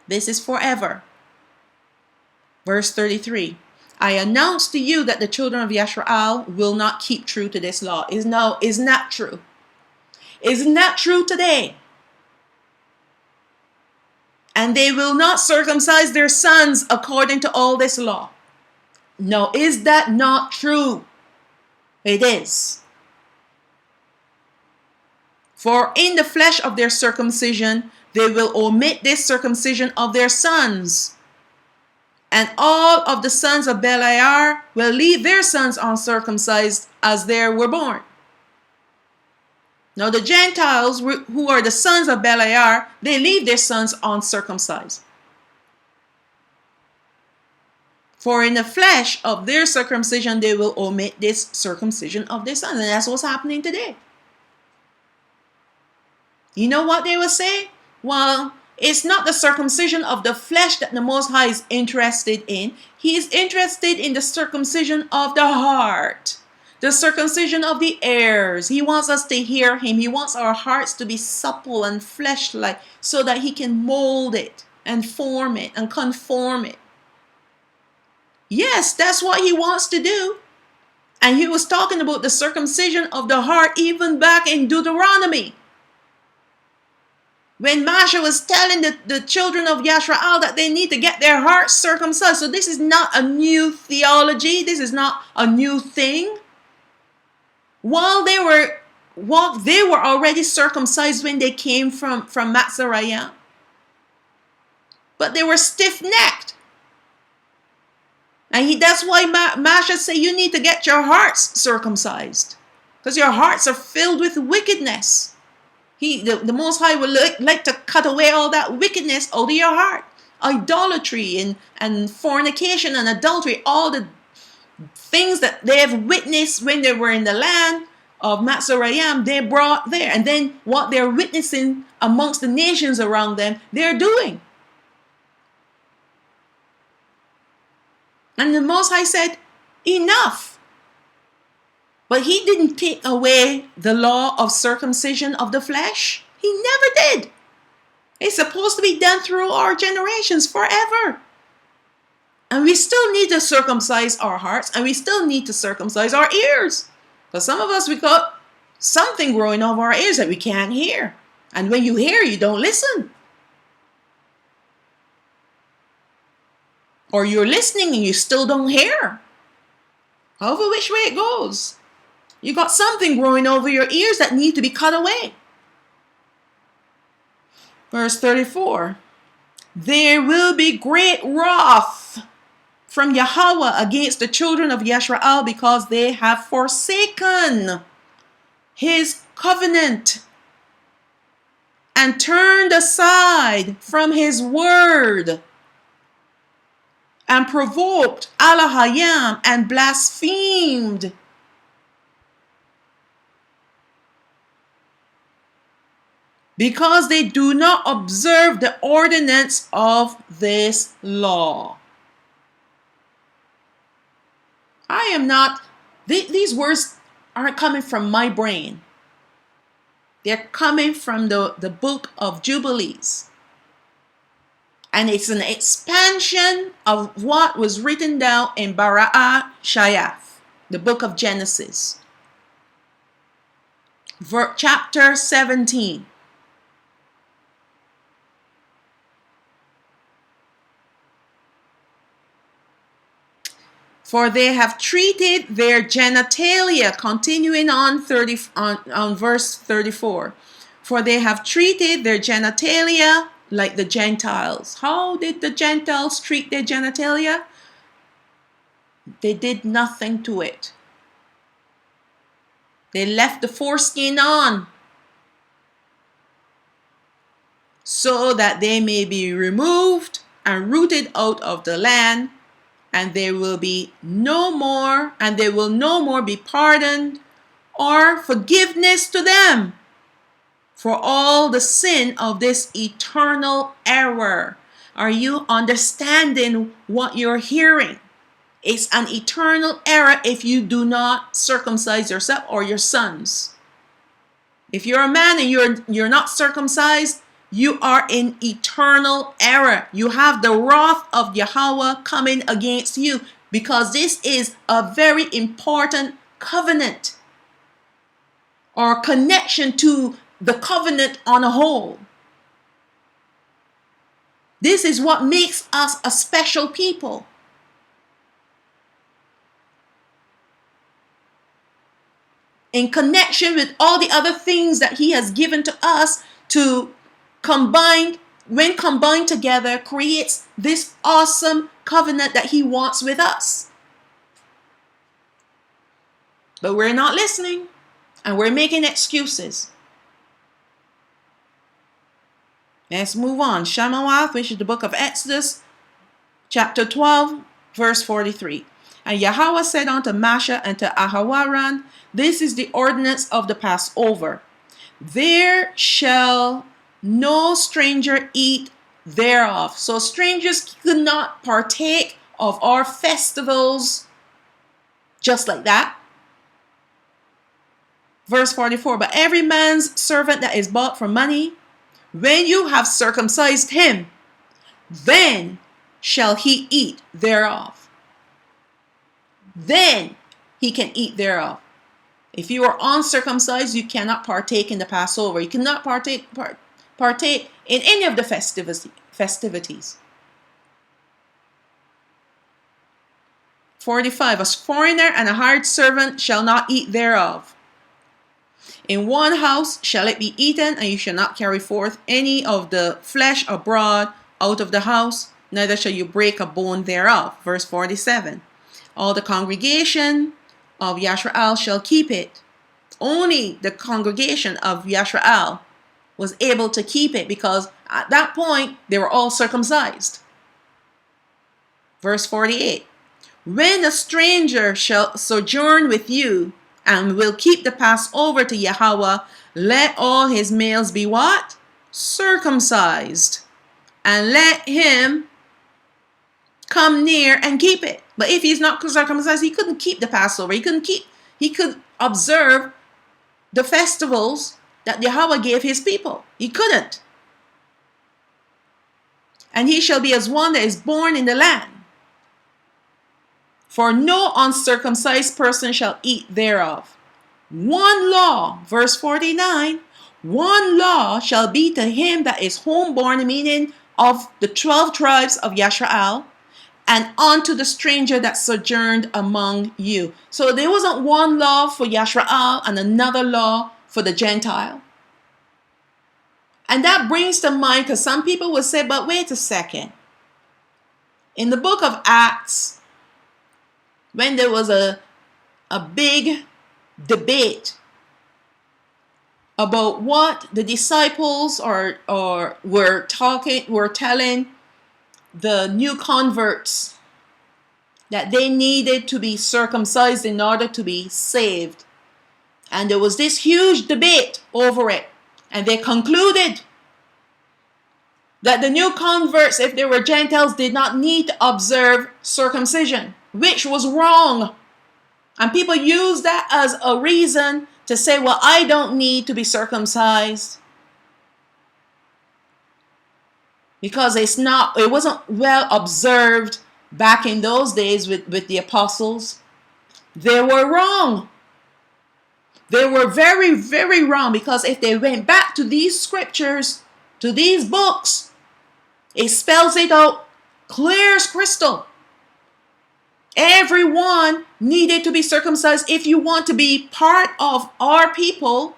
This is forever. Verse 33. I announce to you that the children of Yashrael will not keep true to this law. Is not true. Is not true today. And they will not circumcise their sons according to all this law. No, is that not true? It is. For in the flesh of their circumcision, they will omit this circumcision of their sons. And all of the sons of Beliar will leave their sons uncircumcised as they were born. Now the Gentiles, who are the sons of Beliar, they leave their sons uncircumcised. For in the flesh of their circumcision, they will omit this circumcision of their sons. And that's what's happening today. You know what they will say? Well, it's not the circumcision of the flesh that the Most High is interested in. He is interested in the circumcision of the heart. The circumcision of the ears. He wants us to hear him. He wants our hearts to be supple and flesh-like so that he can mold it and form it and conform it. Yes, that's what he wants to do. And he was talking about the circumcision of the heart even back in Deuteronomy. When Masha was telling the children of Yashrael that they need to get their hearts circumcised. So this is not a new theology. This is not a new thing. While they were already circumcised when they came from Matzarayim. But they were stiff-necked. And that's why Masha said you need to get your hearts circumcised. Because your hearts are filled with wickedness. The Most High would like to cut away all that wickedness out of your heart. Idolatry and fornication and adultery. All the things that they have witnessed when they were in the land of Matzarayim, they brought there. And then what they're witnessing amongst the nations around them, they're doing. And the Most High said, enough. But he didn't take away the law of circumcision of the flesh. He never did. It's supposed to be done through our generations forever. And we still need to circumcise our hearts, and we still need to circumcise our ears. Because some of us, we got something growing over our ears that we can't hear. And when you hear, you don't listen. Or you're listening and you still don't hear. However which way it goes. You got something growing over your ears that need to be cut away. Verse 34. There will be great wrath from Yahweh against the children of Yashrael, because they have forsaken his covenant and turned aside from his word, and provoked Alahayam and blasphemed. Because they do not observe the ordinance of this law. I am not, these words aren't coming from my brain. They're coming from the book of Jubilees. And it's an expansion of what was written down in Bara'ah Shayaf, the book of Genesis. Chapter 17. For they have treated their genitalia, continuing on verse 34. For they have treated their genitalia like the Gentiles. How did the Gentiles treat their genitalia? They did nothing to it. They left the foreskin on so that they may be removed and rooted out of the land, and they will no more be pardoned or forgiveness to them for all the sin of this eternal error. Are you understanding what you're hearing? It's an eternal error if you do not circumcise yourself or your sons. If you're a man and you're not circumcised, you are in eternal error. You have the wrath of Yahweh coming against you, because this is a very important covenant or connection to the covenant on a whole. This is what makes us a special people. In connection with all the other things that he has given to us, to when combined together, creates this awesome covenant that he wants with us. But we're not listening, and we're making excuses. Let's move on. Shalawam, which is the book of Exodus, chapter 12, verse 43. And Yahweh said unto Masha and to Ahawaran, this is the ordinance of the Passover. There shall no stranger eat thereof. So strangers could not partake of our festivals just like that. Verse 44, but every man's servant that is bought for money, when you have circumcised him, then shall he eat thereof. Then he can eat thereof. If you are uncircumcised, you cannot partake in the Passover. You cannot partake in any of the festivities. 45, a foreigner and a hired servant shall not eat thereof. In one house shall it be eaten, and you shall not carry forth any of the flesh abroad out of the house, neither shall you break a bone thereof. Verse 47, all the congregation of Yashrael shall keep it. Only the congregation of Yashrael was able to keep it, because at that point they were all circumcised. Verse 48, when a stranger shall sojourn with you and will keep the Passover to Yahweh, let all his males be what? Circumcised, and let him come near and keep it. But if he's not circumcised, he couldn't keep the Passover. He could observe the festivals that Yahweh gave his people. He couldn't. And he shall be as one that is born in the land. For no uncircumcised person shall eat thereof. One law, verse 49, one law shall be to him that is homeborn, meaning of the 12 tribes of Yashrael, and unto the stranger that sojourned among you. So there wasn't one law for Yashrael and another law for the Gentile. And that brings to mind, because some people will say, but wait a second. In the book of Acts, when there was a big debate about what the disciples were telling the new converts that they needed to be circumcised in order to be saved. And there was this huge debate over it. And they concluded that the new converts, if they were Gentiles, did not need to observe circumcision, which was wrong. And people use that as a reason to say, well, I don't need to be circumcised because it wasn't well observed back in those days with the apostles. They were wrong. They were very, very wrong, because if they went back to these scriptures, to these books, it spells it out clear as crystal. Everyone needed to be circumcised if you want to be part of our people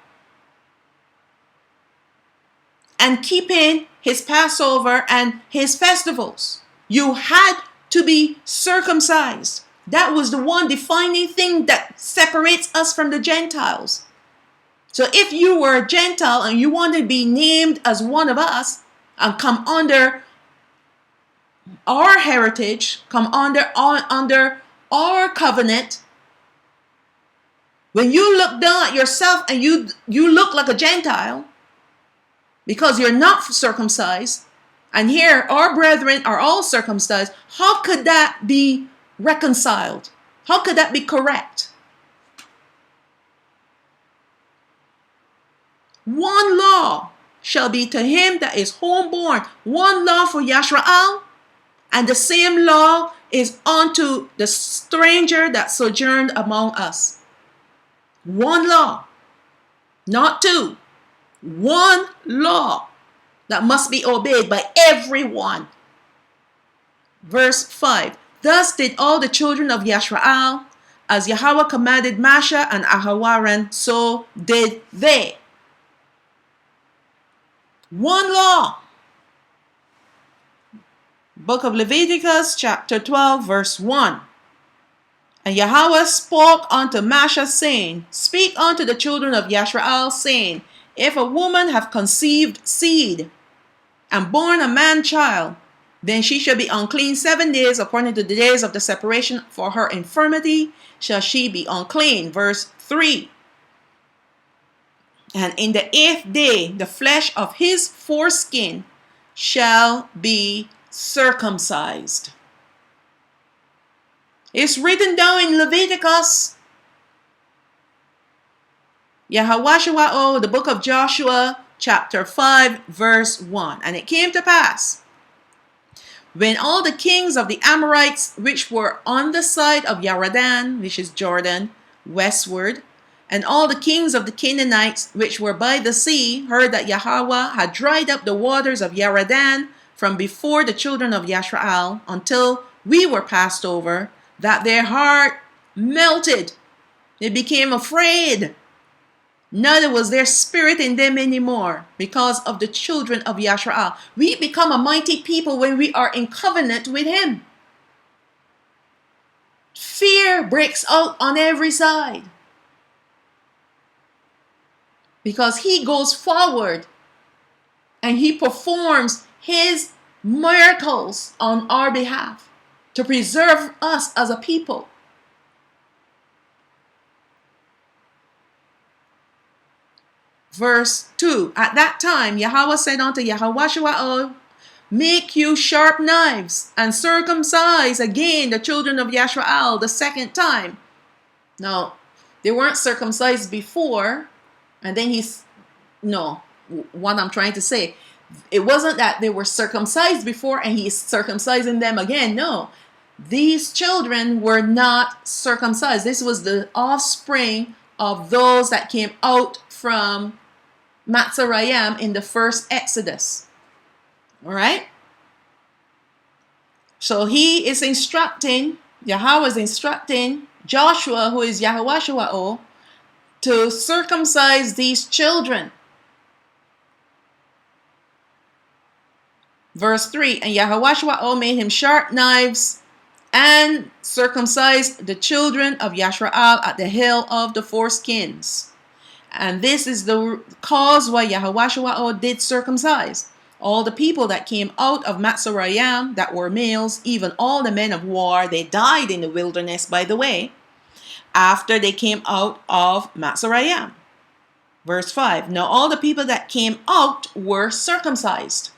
and keeping his Passover and his festivals. You had to be circumcised. That was the one defining thing that separates us from the Gentiles. So if you were a Gentile and you want to be named as one of us and come under our heritage, come under our covenant, when you look down at yourself and you look like a Gentile because you're not circumcised, and here our brethren are all circumcised, how could that be reconciled? How could that be correct? One law shall be to him that is homeborn. One law for Yashraal, and the same law is unto the stranger that sojourned among us. One law, not two. One law that must be obeyed by everyone. Verse 5. Thus did all the children of Yashraal, as Yahweh commanded Masha and Ahawaran, so did they. One law. Book of Leviticus, chapter 12, verse 1. And Yahweh spoke unto Masha, saying, Speak unto the children of Yashraal, saying, If a woman have conceived seed, and born a man child, then she shall be unclean 7 days, according to the days of the separation for her infirmity shall she be unclean. Verse 3. And in the 8th day, the flesh of his foreskin shall be circumcised. It's written down in Leviticus. Yahawashawa'o, the book of Joshua, chapter 5, verse 1. And it came to pass, when all the kings of the Amorites, which were on the side of Yarden, which is Jordan, westward, and all the kings of the Canaanites, which were by the sea, heard that Yahweh had dried up the waters of Yarden from before the children of Yashraal until we were passed over, that their heart melted. They became afraid. Neither was there spirit in them anymore because of the children of Yashraal. We become a mighty people when we are in covenant with him. Fear breaks out on every side because he goes forward and he performs his miracles on our behalf to preserve us as a people. Verse 2. At that time, Yahweh said unto Yahawashua, Make you sharp knives, and circumcise again the children of Yashraal the second time. Now, they weren't circumcised before, and then what I'm trying to say, it wasn't that they were circumcised before and he's circumcising them again. No, these children were not circumcised. This was the offspring of those that came out from Matzarayim in the first Exodus. All right. So he is instructing, Yahweh is instructing Joshua, who is Yahawashua, to circumcise these children. Verse 3. And Yahawashua made him sharp knives and circumcised the children of Yashraal at the hill of the foreskins. And this is the cause why Yahushua did circumcise all the people that came out of Matzorayim that were males, even all the men of war. They died in the wilderness, by the way, after they came out of Matzorayim. Verse 5. Now all the people that came out were circumcised.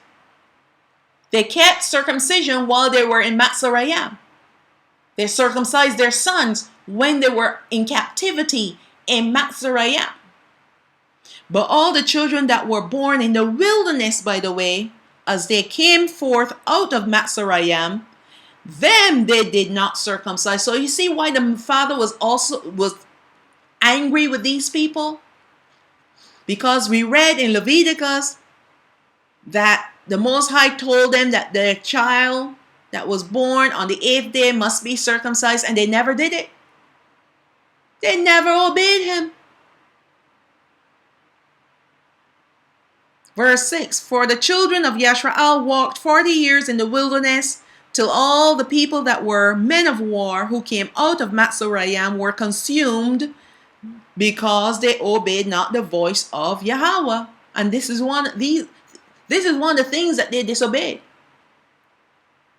They kept circumcision while they were in Matzorayim. They circumcised their sons when they were in captivity in Matzorayim. But all the children that were born in the wilderness, by the way, as they came forth out of Matzorayim, them they did not circumcise. So you see why the father was angry with these people? Because we read in Leviticus that the Most High told them that the child that was born on the 8th day must be circumcised, and they never did it. They never obeyed him. Verse 6. For the children of Yashraal walked 40 years in the wilderness, till all the people that were men of war who came out of Matzorayim were consumed, because they obeyed not the voice of Yahweh. And this is one of the things that they disobeyed.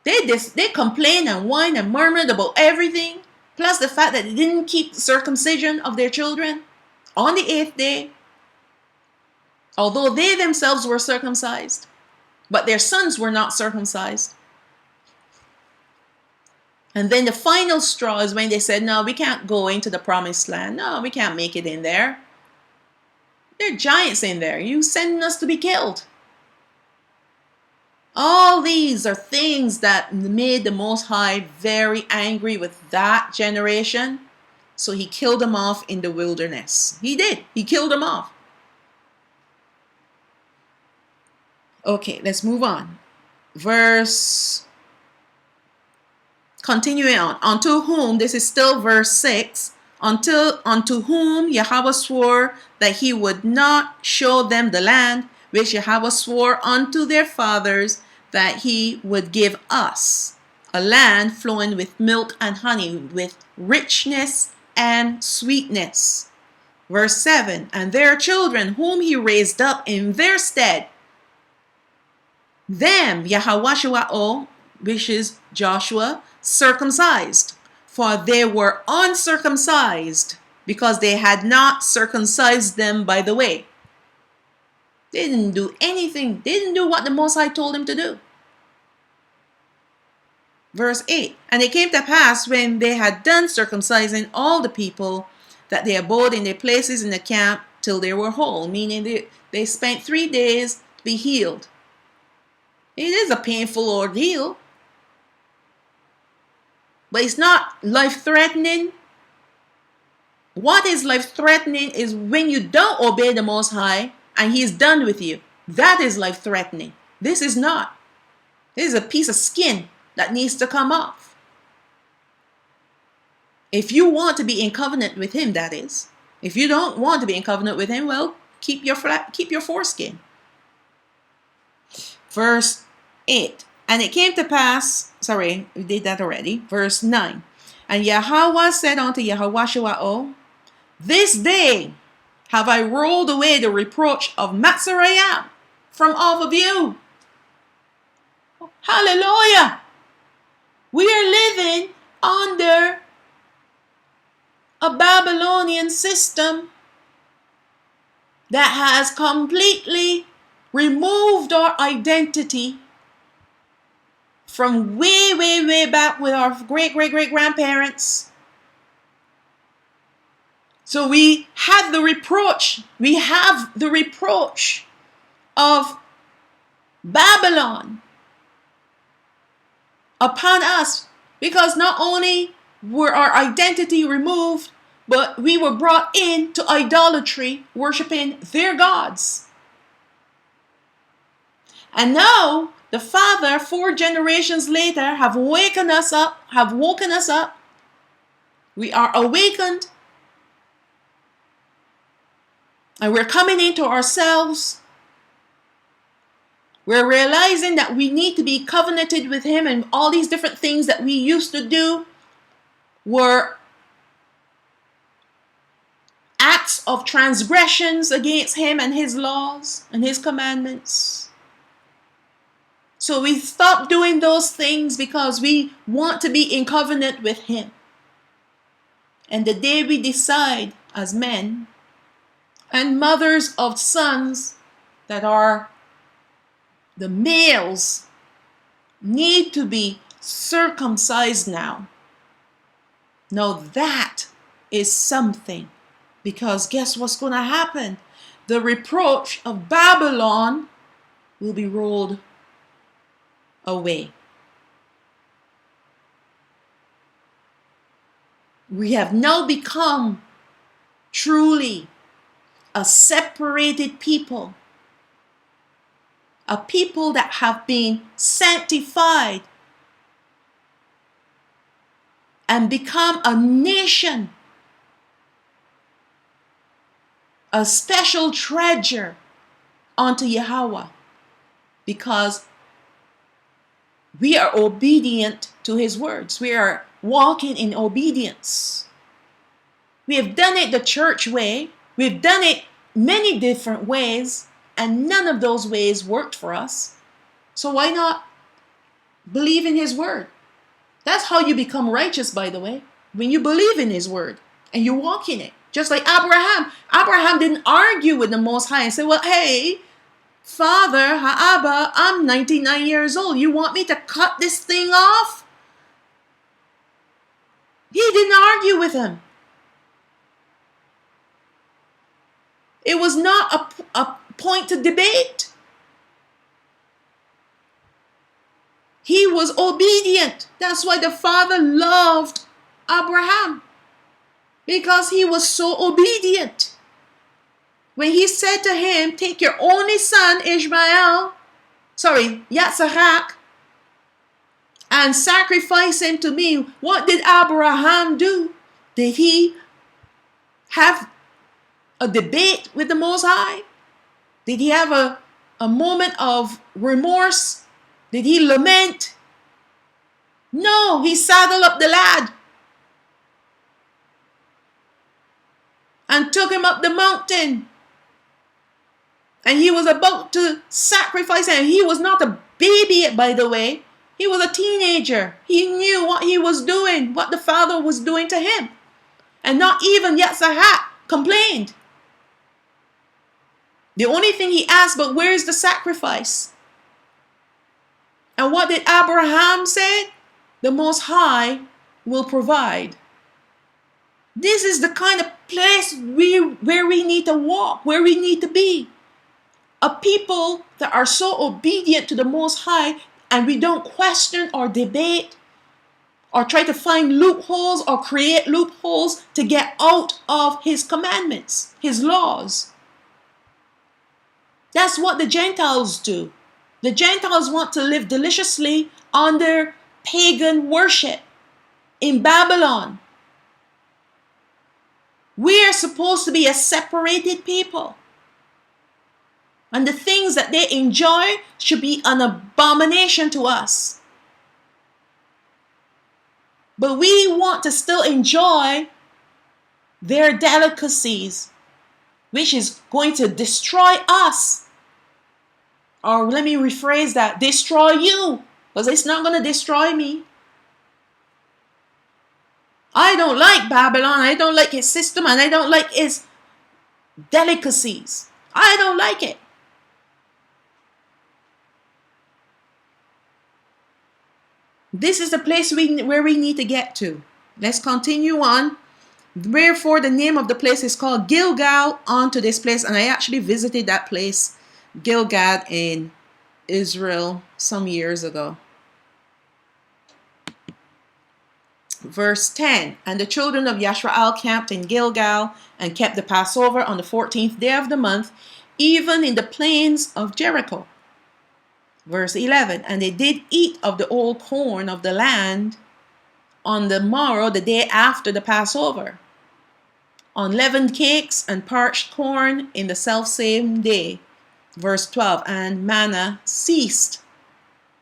They complained and whined and murmured about everything, plus the fact that they didn't keep circumcision of their children on the 8th day, although they themselves were circumcised, but their sons were not circumcised. And then the final straw is when they said, no, we can't go into the promised land. No, we can't make it in there. There are giants in there. You sending us to be killed. All these are things that made the Most High very angry with that generation. So he killed them off in the wilderness. He did. He killed them off. Okay, let's move on. Continuing on. Unto whom, this is still verse 6. Unto whom Yahweh swore that he would not show them the land, which Yahweh swore unto their fathers that he would give us, a land flowing with milk and honey, with richness and sweetness. Verse 7. And their children, whom he raised up in their stead, them Yahushua, which is Joshua, circumcised, for they were uncircumcised, because they had not circumcised them by the way. They didn't do anything. They didn't do what the Most High told them to do. Verse 8. And it came to pass, when they had done circumcising all the people, that they abode in their places in the camp till they were whole, meaning they spent 3 days to be healed. It is a painful ordeal, but it's not life-threatening. What is life-threatening is when you don't obey the Most High and He is done with you. That is life-threatening. This is not. This is a piece of skin that needs to come off. If you want to be in covenant with Him, that is. If you don't want to be in covenant with Him, well, keep your foreskin. Verse 8. And it came to pass, we did that already. Verse 9. And Yahweh said unto Yahushua, this day have I rolled away the reproach of Matzorayim from off of you. Hallelujah. We are living under a Babylonian system that has completely removed our identity from way, way, way back with our great-great-great-grandparents. So we have the reproach of Babylon upon us, because not only were our identity removed, but we were brought into idolatry, worshiping their gods. And now the Father, 4 generations later, have woken us up. We are awakened. And we're coming into ourselves. We're realizing that we need to be covenanted with him, and all these different things that we used to do were acts of transgressions against him and his laws and his commandments. So we stop doing those things because we want to be in covenant with him. And the day we decide as men and mothers of sons that are the males need to be circumcised now. Now that is something, because guess what's going to happen? The reproach of Babylon will be rolled away. We have now become truly a separated people. A people that have been sanctified and become a nation, a special treasure unto Yahweh, because we are obedient to his words. We are walking in obedience. We have done it the church way. We've done it many different ways, and none of those ways worked for us. So why not believe in his word? That's how you become righteous, by the way, when you believe in his word and you walk in it. Just like Abraham. Abraham didn't argue with the Most High and say, well, hey, Father, Ha'aba, I'm 99 years old. You want me to cut this thing off? He didn't argue with him. It was not a point to debate. He was obedient. That's why the Father loved Abraham, because he was so obedient. When he said to him, take your only son, Yitzhak, and sacrifice him to me, what did Abraham do? Did he have a debate with the Most High? Did he have a moment of remorse? Did he lament? No, he saddled up the lad and took him up the mountain. And he was about to sacrifice him. He was not a baby, by the way. He was a teenager. He knew what he was doing, what the Father was doing to him. And not even Yitzhak complained. The only thing he asked, but where's the sacrifice? And what did Abraham say? The Most High will provide. This is the kind of place where we need to walk, where we need to be. A people that are so obedient to the Most High, and we don't question or debate or try to find loopholes or create loopholes to get out of his commandments, his laws. That's what the Gentiles do. The Gentiles want to live deliciously under pagan worship in Babylon. We are supposed to be a separated people. And the things that they enjoy should be an abomination to us. But we want to still enjoy their delicacies, which is going to destroy us. Or let me rephrase that, destroy you, because it's not going to destroy me. I don't like Babylon. I don't like its system, and I don't like its delicacies. I don't like it. This is the place where we need to get to. Let's continue on. Wherefore the name of the place is called Gilgal unto this place. And I actually visited that place, Gilgad, in Israel some years ago. Verse 10. And the children of Yashrael camped in Gilgal and kept the Passover on the 14th day of the month, even in the plains of Jericho. Verse 11. And they did eat of the old corn of the land on the morrow, the day after the Passover, unleavened cakes and parched corn in the selfsame day. Verse 12, and manna ceased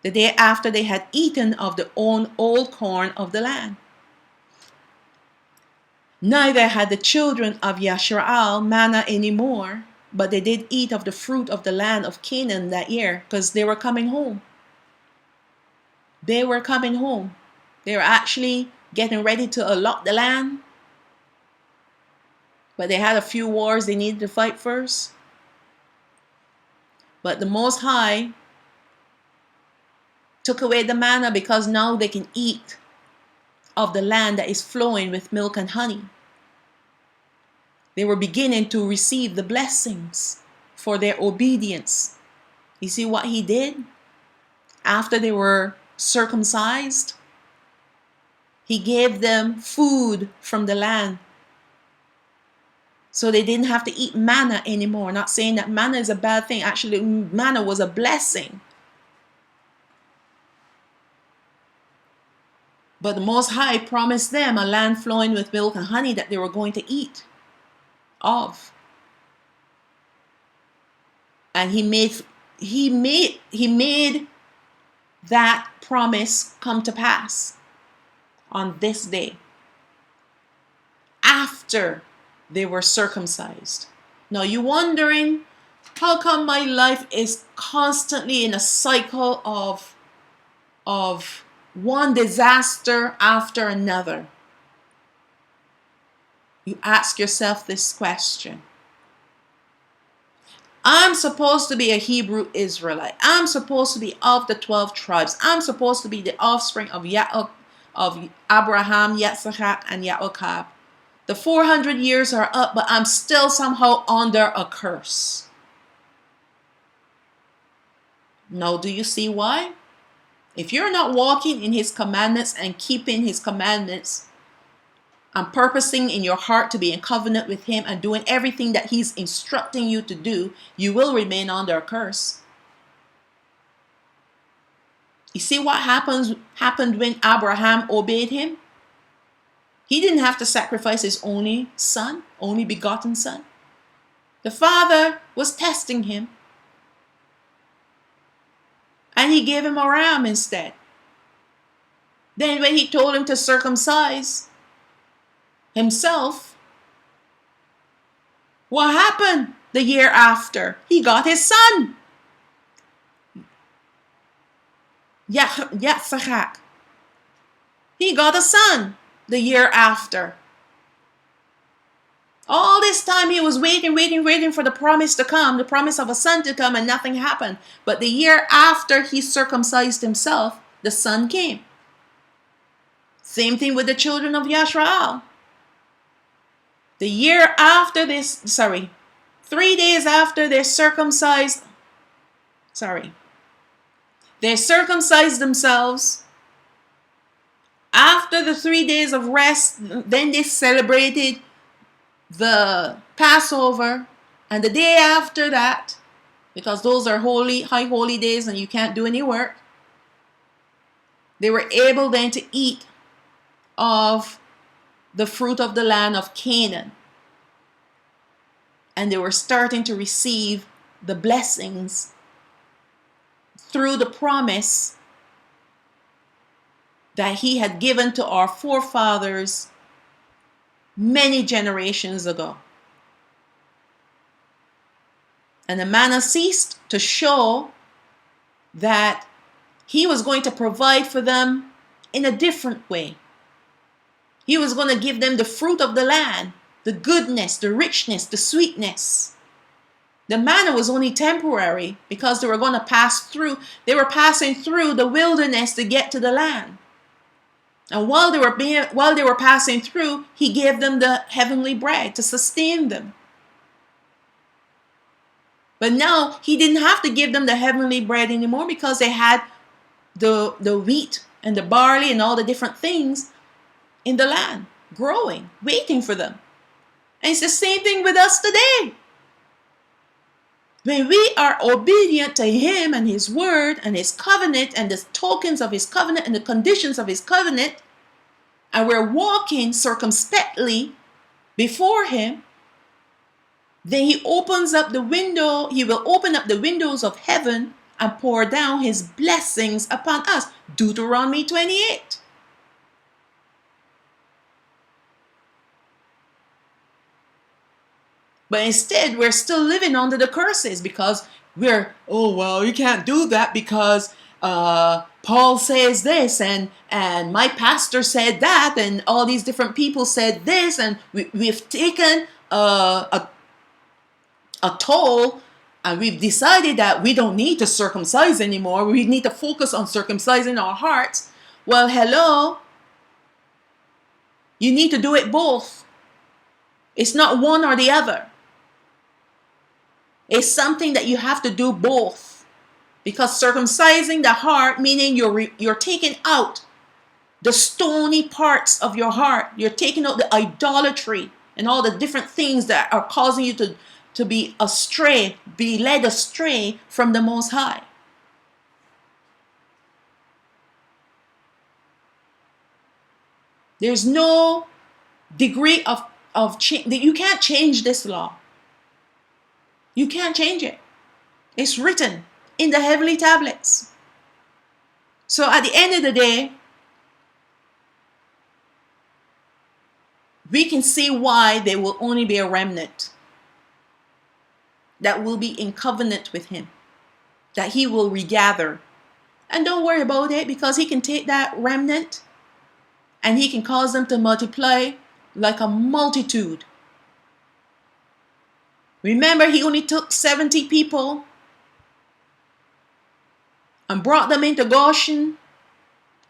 the day after they had eaten of the old corn of the land. Neither had the children of Yashrael manna anymore, but they did eat of the fruit of the land of Canaan that year, because they were coming home. They were coming home. They were actually getting ready to allot the land, but they had a few wars they needed to fight first. But the Most High took away the manna because now they can eat of the land that is flowing with milk and honey. They were beginning to receive the blessings for their obedience. You see what he did? After they were circumcised, he gave them food from the land. So they didn't have to eat manna anymore. Not saying that manna is a bad thing. Actually, manna was a blessing. But the Most High promised them a land flowing with milk and honey that they were going to eat of. And he made that promise come to pass on this day, after they were circumcised. Now you're wondering, how come my life is constantly in a cycle of one disaster after another? You ask yourself this question. I'm supposed to be a Hebrew Israelite. I'm supposed to be of the 12 tribes. I'm supposed to be the offspring of Abraham, Yitzchak, and Yaakov. The 400 years are up, but I'm still somehow under a curse. Now, do you see why? If you're not walking in his commandments and keeping his commandments and purposing in your heart to be in covenant with him and doing everything that he's instructing you to do, you will remain under a curse. You see what happened when Abraham obeyed him? He didn't have to sacrifice his only son, only begotten son. The father was testing him, and he gave him a ram instead. Then when he told him to circumcise himself, what happened the year after? He got his son, Yitzchak. He got a son the year after. All this time he was waiting for the promise to come, the promise of a son to come, and nothing happened. But the year after he circumcised himself, the son came. Same thing with the children of Yashrael. The year after this, 3 days after they circumcised themselves. After the 3 days of rest, then they celebrated the Passover, and the day after that, because those are high holy days and you can't do any work, they were able then to eat of the fruit of the land of Canaan, and they were starting to receive the blessings through the promise that he had given to our forefathers many generations ago. And the manna ceased to show that he was going to provide for them in a different way. He was going to give them the fruit of the land, the goodness, the richness, the sweetness. The manna was only temporary because they were going to pass through. They were passing through the wilderness to get to the land. And while they were passing through, he gave them the heavenly bread to sustain them. But now he didn't have to give them the heavenly bread anymore because they had the wheat and the barley and all the different things in the land, growing, waiting for them. And it's the same thing with us today. When we are obedient to him and his word and his covenant and the tokens of his covenant and the conditions of his covenant, and we're walking circumspectly before him, then he opens up the window, he will open up the windows of heaven and pour down his blessings upon us. Deuteronomy 28. But instead, we're still living under the curses because oh, well, you can't do that because Paul says this and my pastor said that and all these different people said this, and we've taken a toll, and we've decided that we don't need to circumcise anymore. We need to focus on circumcising our hearts. Well, hello. You need to do it both. It's not one or the other. It's something that you have to do both. Because circumcising the heart, meaning you're taking out the stony parts of your heart. You're taking out the idolatry and all the different things that are causing you to be astray, be led astray from the Most High. There's no degree of change. You can't change this law. You can't change it. It's written in the heavenly tablets. So at the end of the day, we can see why there will only be a remnant that will be in covenant with him, that he will regather. And don't worry about it, because he can take that remnant and he can cause them to multiply like a multitude. Remember, he only took 70 people and brought them into Goshen.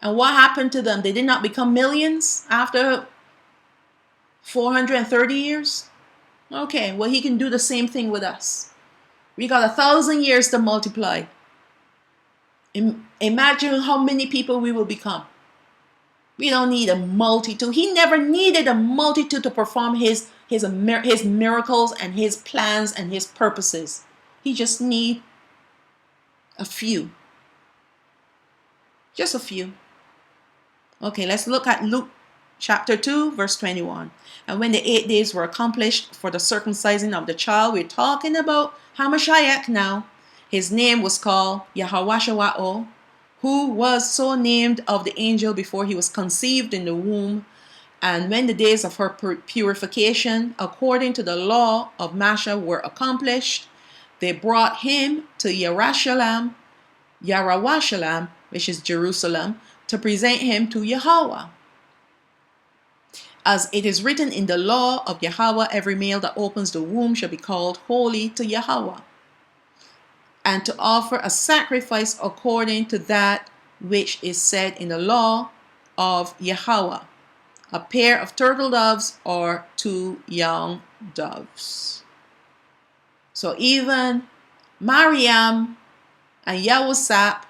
And what happened to them? They did not become millions after 430 years? Okay, well, he can do the same thing with us. We got 1,000 years to multiply. Imagine how many people we will become. We don't need a multitude. He never needed a multitude to perform his miracles and his plans and his purposes. He just needs a few. Just a few. Okay, let's look at Luke chapter 2, verse 21. And when the 8 days were accomplished for the circumcising of the child, we're talking about Hamashiach now. His name was called Yahawashawa'o, who was so named of the angel before he was conceived in the womb. And when the days of her purification, according to the law of Masha, were accomplished, they brought him to Yarawashalam, which is Jerusalem, to present him to Yahweh. As it is written in the law of Yahweh, every male that opens the womb shall be called holy to Yahweh, and to offer a sacrifice according to that which is said in the law of Yahweh, a pair of turtle doves or 2 young doves. So even Mariam and Yahusap,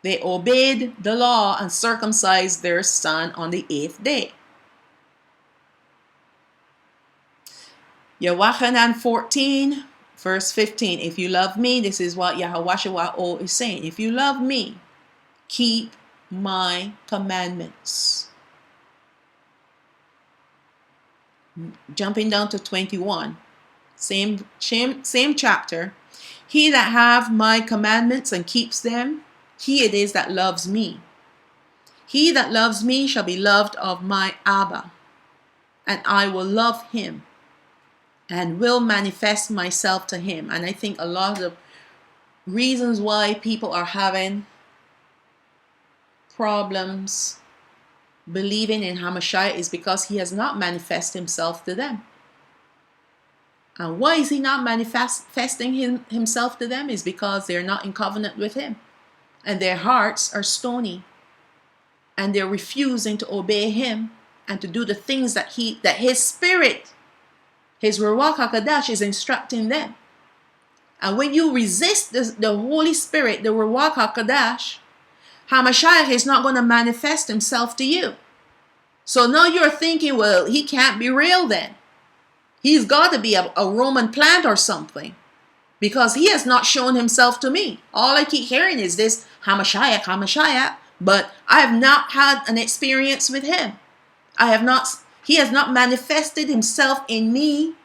they obeyed the law and circumcised their son on the 8th day. Yochanan 14, verse 15. If you love me, this is what Yahawashawa'o is saying. If you love me, keep my commandments. Jumping down to 21. Same chapter. He that have my commandments and keeps them, he it is that loves me. He that loves me shall be loved of my Abba, and I will love him and will manifest myself to him. And I think a lot of reasons why people are having problems believing in Hamashiach is because he has not manifested himself to them. And why is he not manifesting himself to them? Is because they're not in covenant with him. And their hearts are stony. And they're refusing to obey him and to do the things that his spirit, his Ruach HaKadosh, is instructing them. And when you resist the Holy Spirit, the Ruach HaKadosh, Hamashiach is not going to manifest himself to you. So now you're thinking, well, he can't be real then. He's got to be a Roman plant or something, because he has not shown himself to me. All I keep hearing is this Hamashiach, Hamashiach, but I have not had an experience with him. He has not manifested himself in me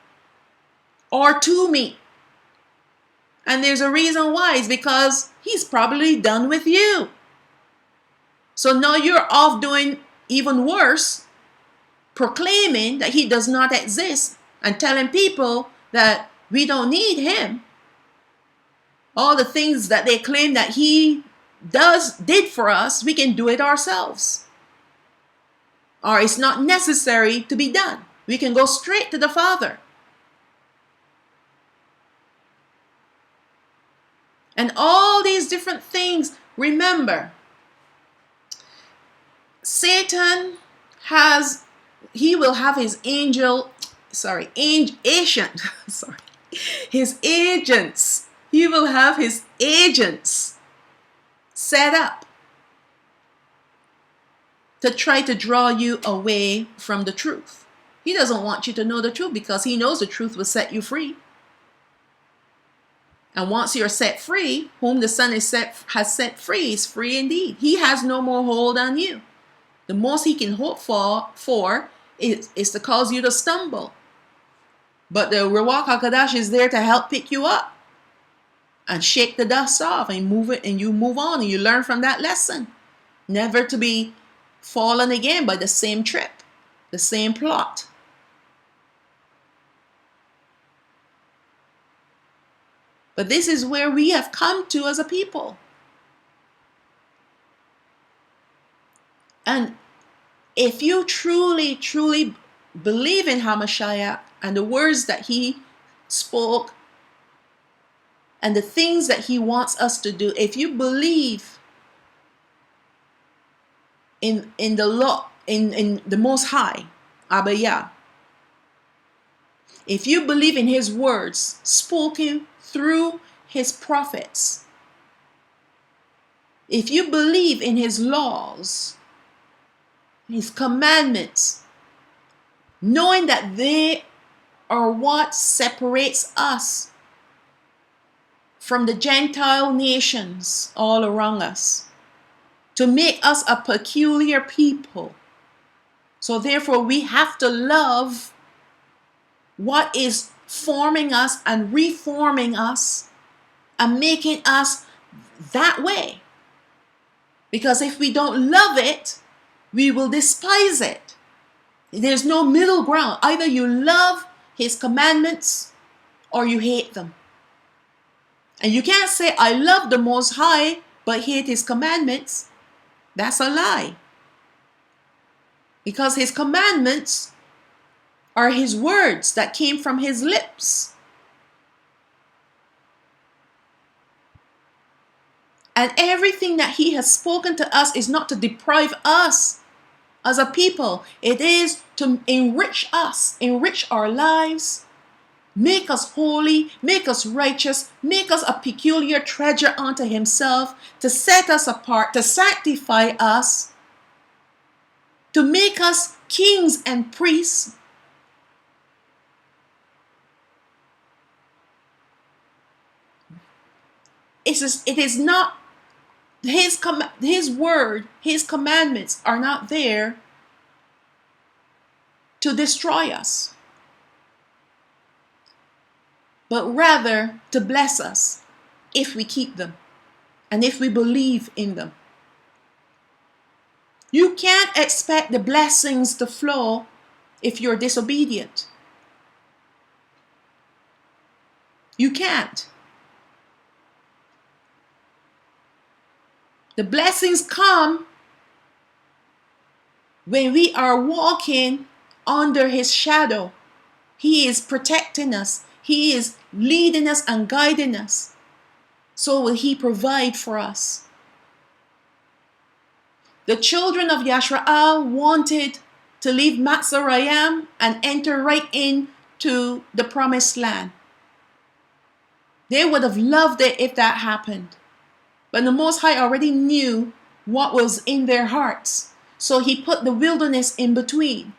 or to me. And there's a reason why. It's because he's probably done with you. So now you're off doing even worse, proclaiming that he does not exist and telling people that we don't need him. All the things that they claim that he did for us, we can do it ourselves. Or it's not necessary to be done. We can go straight to the Father. And all these different things, remember, Satan will have his his agents. He will have his agents set up to try to draw you away from the truth. He doesn't want you to know the truth because he knows the truth will set you free. And once you're set free, whom the Son has set free is free indeed. He has no more hold on you. The most he can hope for is to cause you to stumble. But the Ruach HaKodesh is there to help pick you up and shake the dust off and you move on and you learn from that lesson. Never to be fallen again by the same trick, the same plot. But this is where we have come to as a people. And if you truly, truly believe in Hamashiach and the words that he spoke and the things that he wants us to do, if you believe in the law, in the Most High, Abba Yah, if you believe in his words spoken through his prophets, if you believe in his laws, his commandments, knowing that they are what separates us from the Gentile nations all around us, to make us a peculiar people. So therefore we have to love what is forming us and reforming us and making us that way. Because if we don't love it, we will despise it. There's no middle ground. Either you love his commandments or you hate them. And you can't say, I love the Most High, but hate his commandments. That's a lie. Because his commandments are his words that came from his lips. And everything that he has spoken to us is not to deprive us as a people. It is to enrich us, enrich our lives, make us holy, make us righteous, make us a peculiar treasure unto himself, to set us apart, to sanctify us, to make us kings and priests. It is not his word, his commandments are not there to destroy us, but rather to bless us if we keep them and if we believe in them. You can't expect the blessings to flow if you're disobedient. You can't. The blessings come when we are walking under his shadow. He is protecting us. He is leading us and guiding us. So will he provide for us. The children of Yashrael wanted to leave Matzarayim and enter right into the promised land. They would have loved it if that happened. But the Most High already knew what was in their hearts. So he put the wilderness in between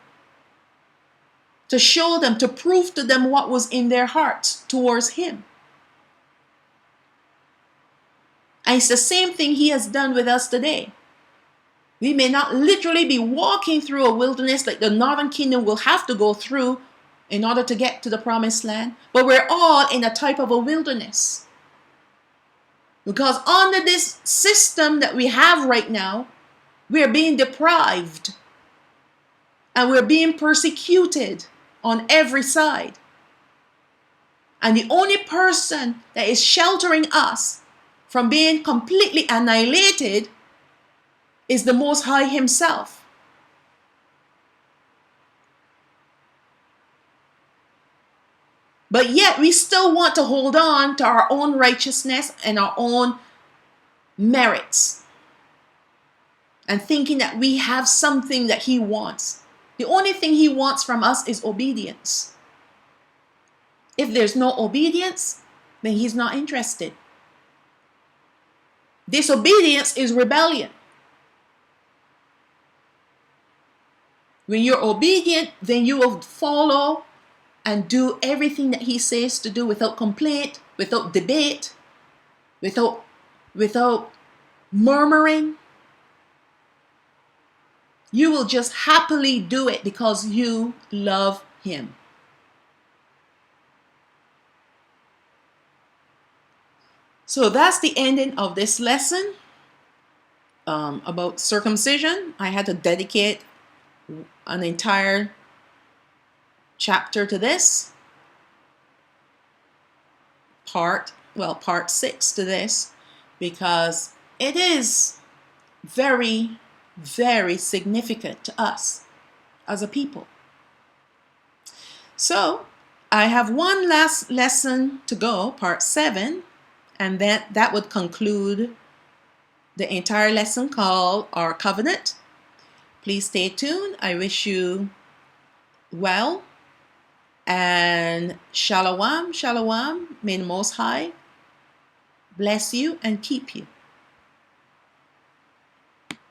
to show them, to prove to them what was in their hearts towards him. And it's the same thing he has done with us today. We may not literally be walking through a wilderness like the northern kingdom will have to go through in order to get to the promised land. But we're all in a type of a wilderness. Because under this system that we have right now, we're being deprived and we're being persecuted on every side. And the only person that is sheltering us from being completely annihilated is the Most High Himself. But yet we still want to hold on to our own righteousness and our own merits, and thinking that we have something that He wants. The only thing He wants from us is obedience. If there's no obedience, then He's not interested. Disobedience is rebellion. When you're obedient, then you will follow and do everything that He says to do without complaint, without debate, without murmuring. You will just happily do it because you love Him. So that's the ending of this lesson about circumcision. I had to dedicate an entire chapter to this. Part 6 to this, because it is very, very significant to us as a people. So I have one last lesson to go, part 7, and that would conclude the entire lesson called Our Covenant. Please stay tuned. I wish you well, and Shalawam, Shalawam. May the Most High bless you and keep you.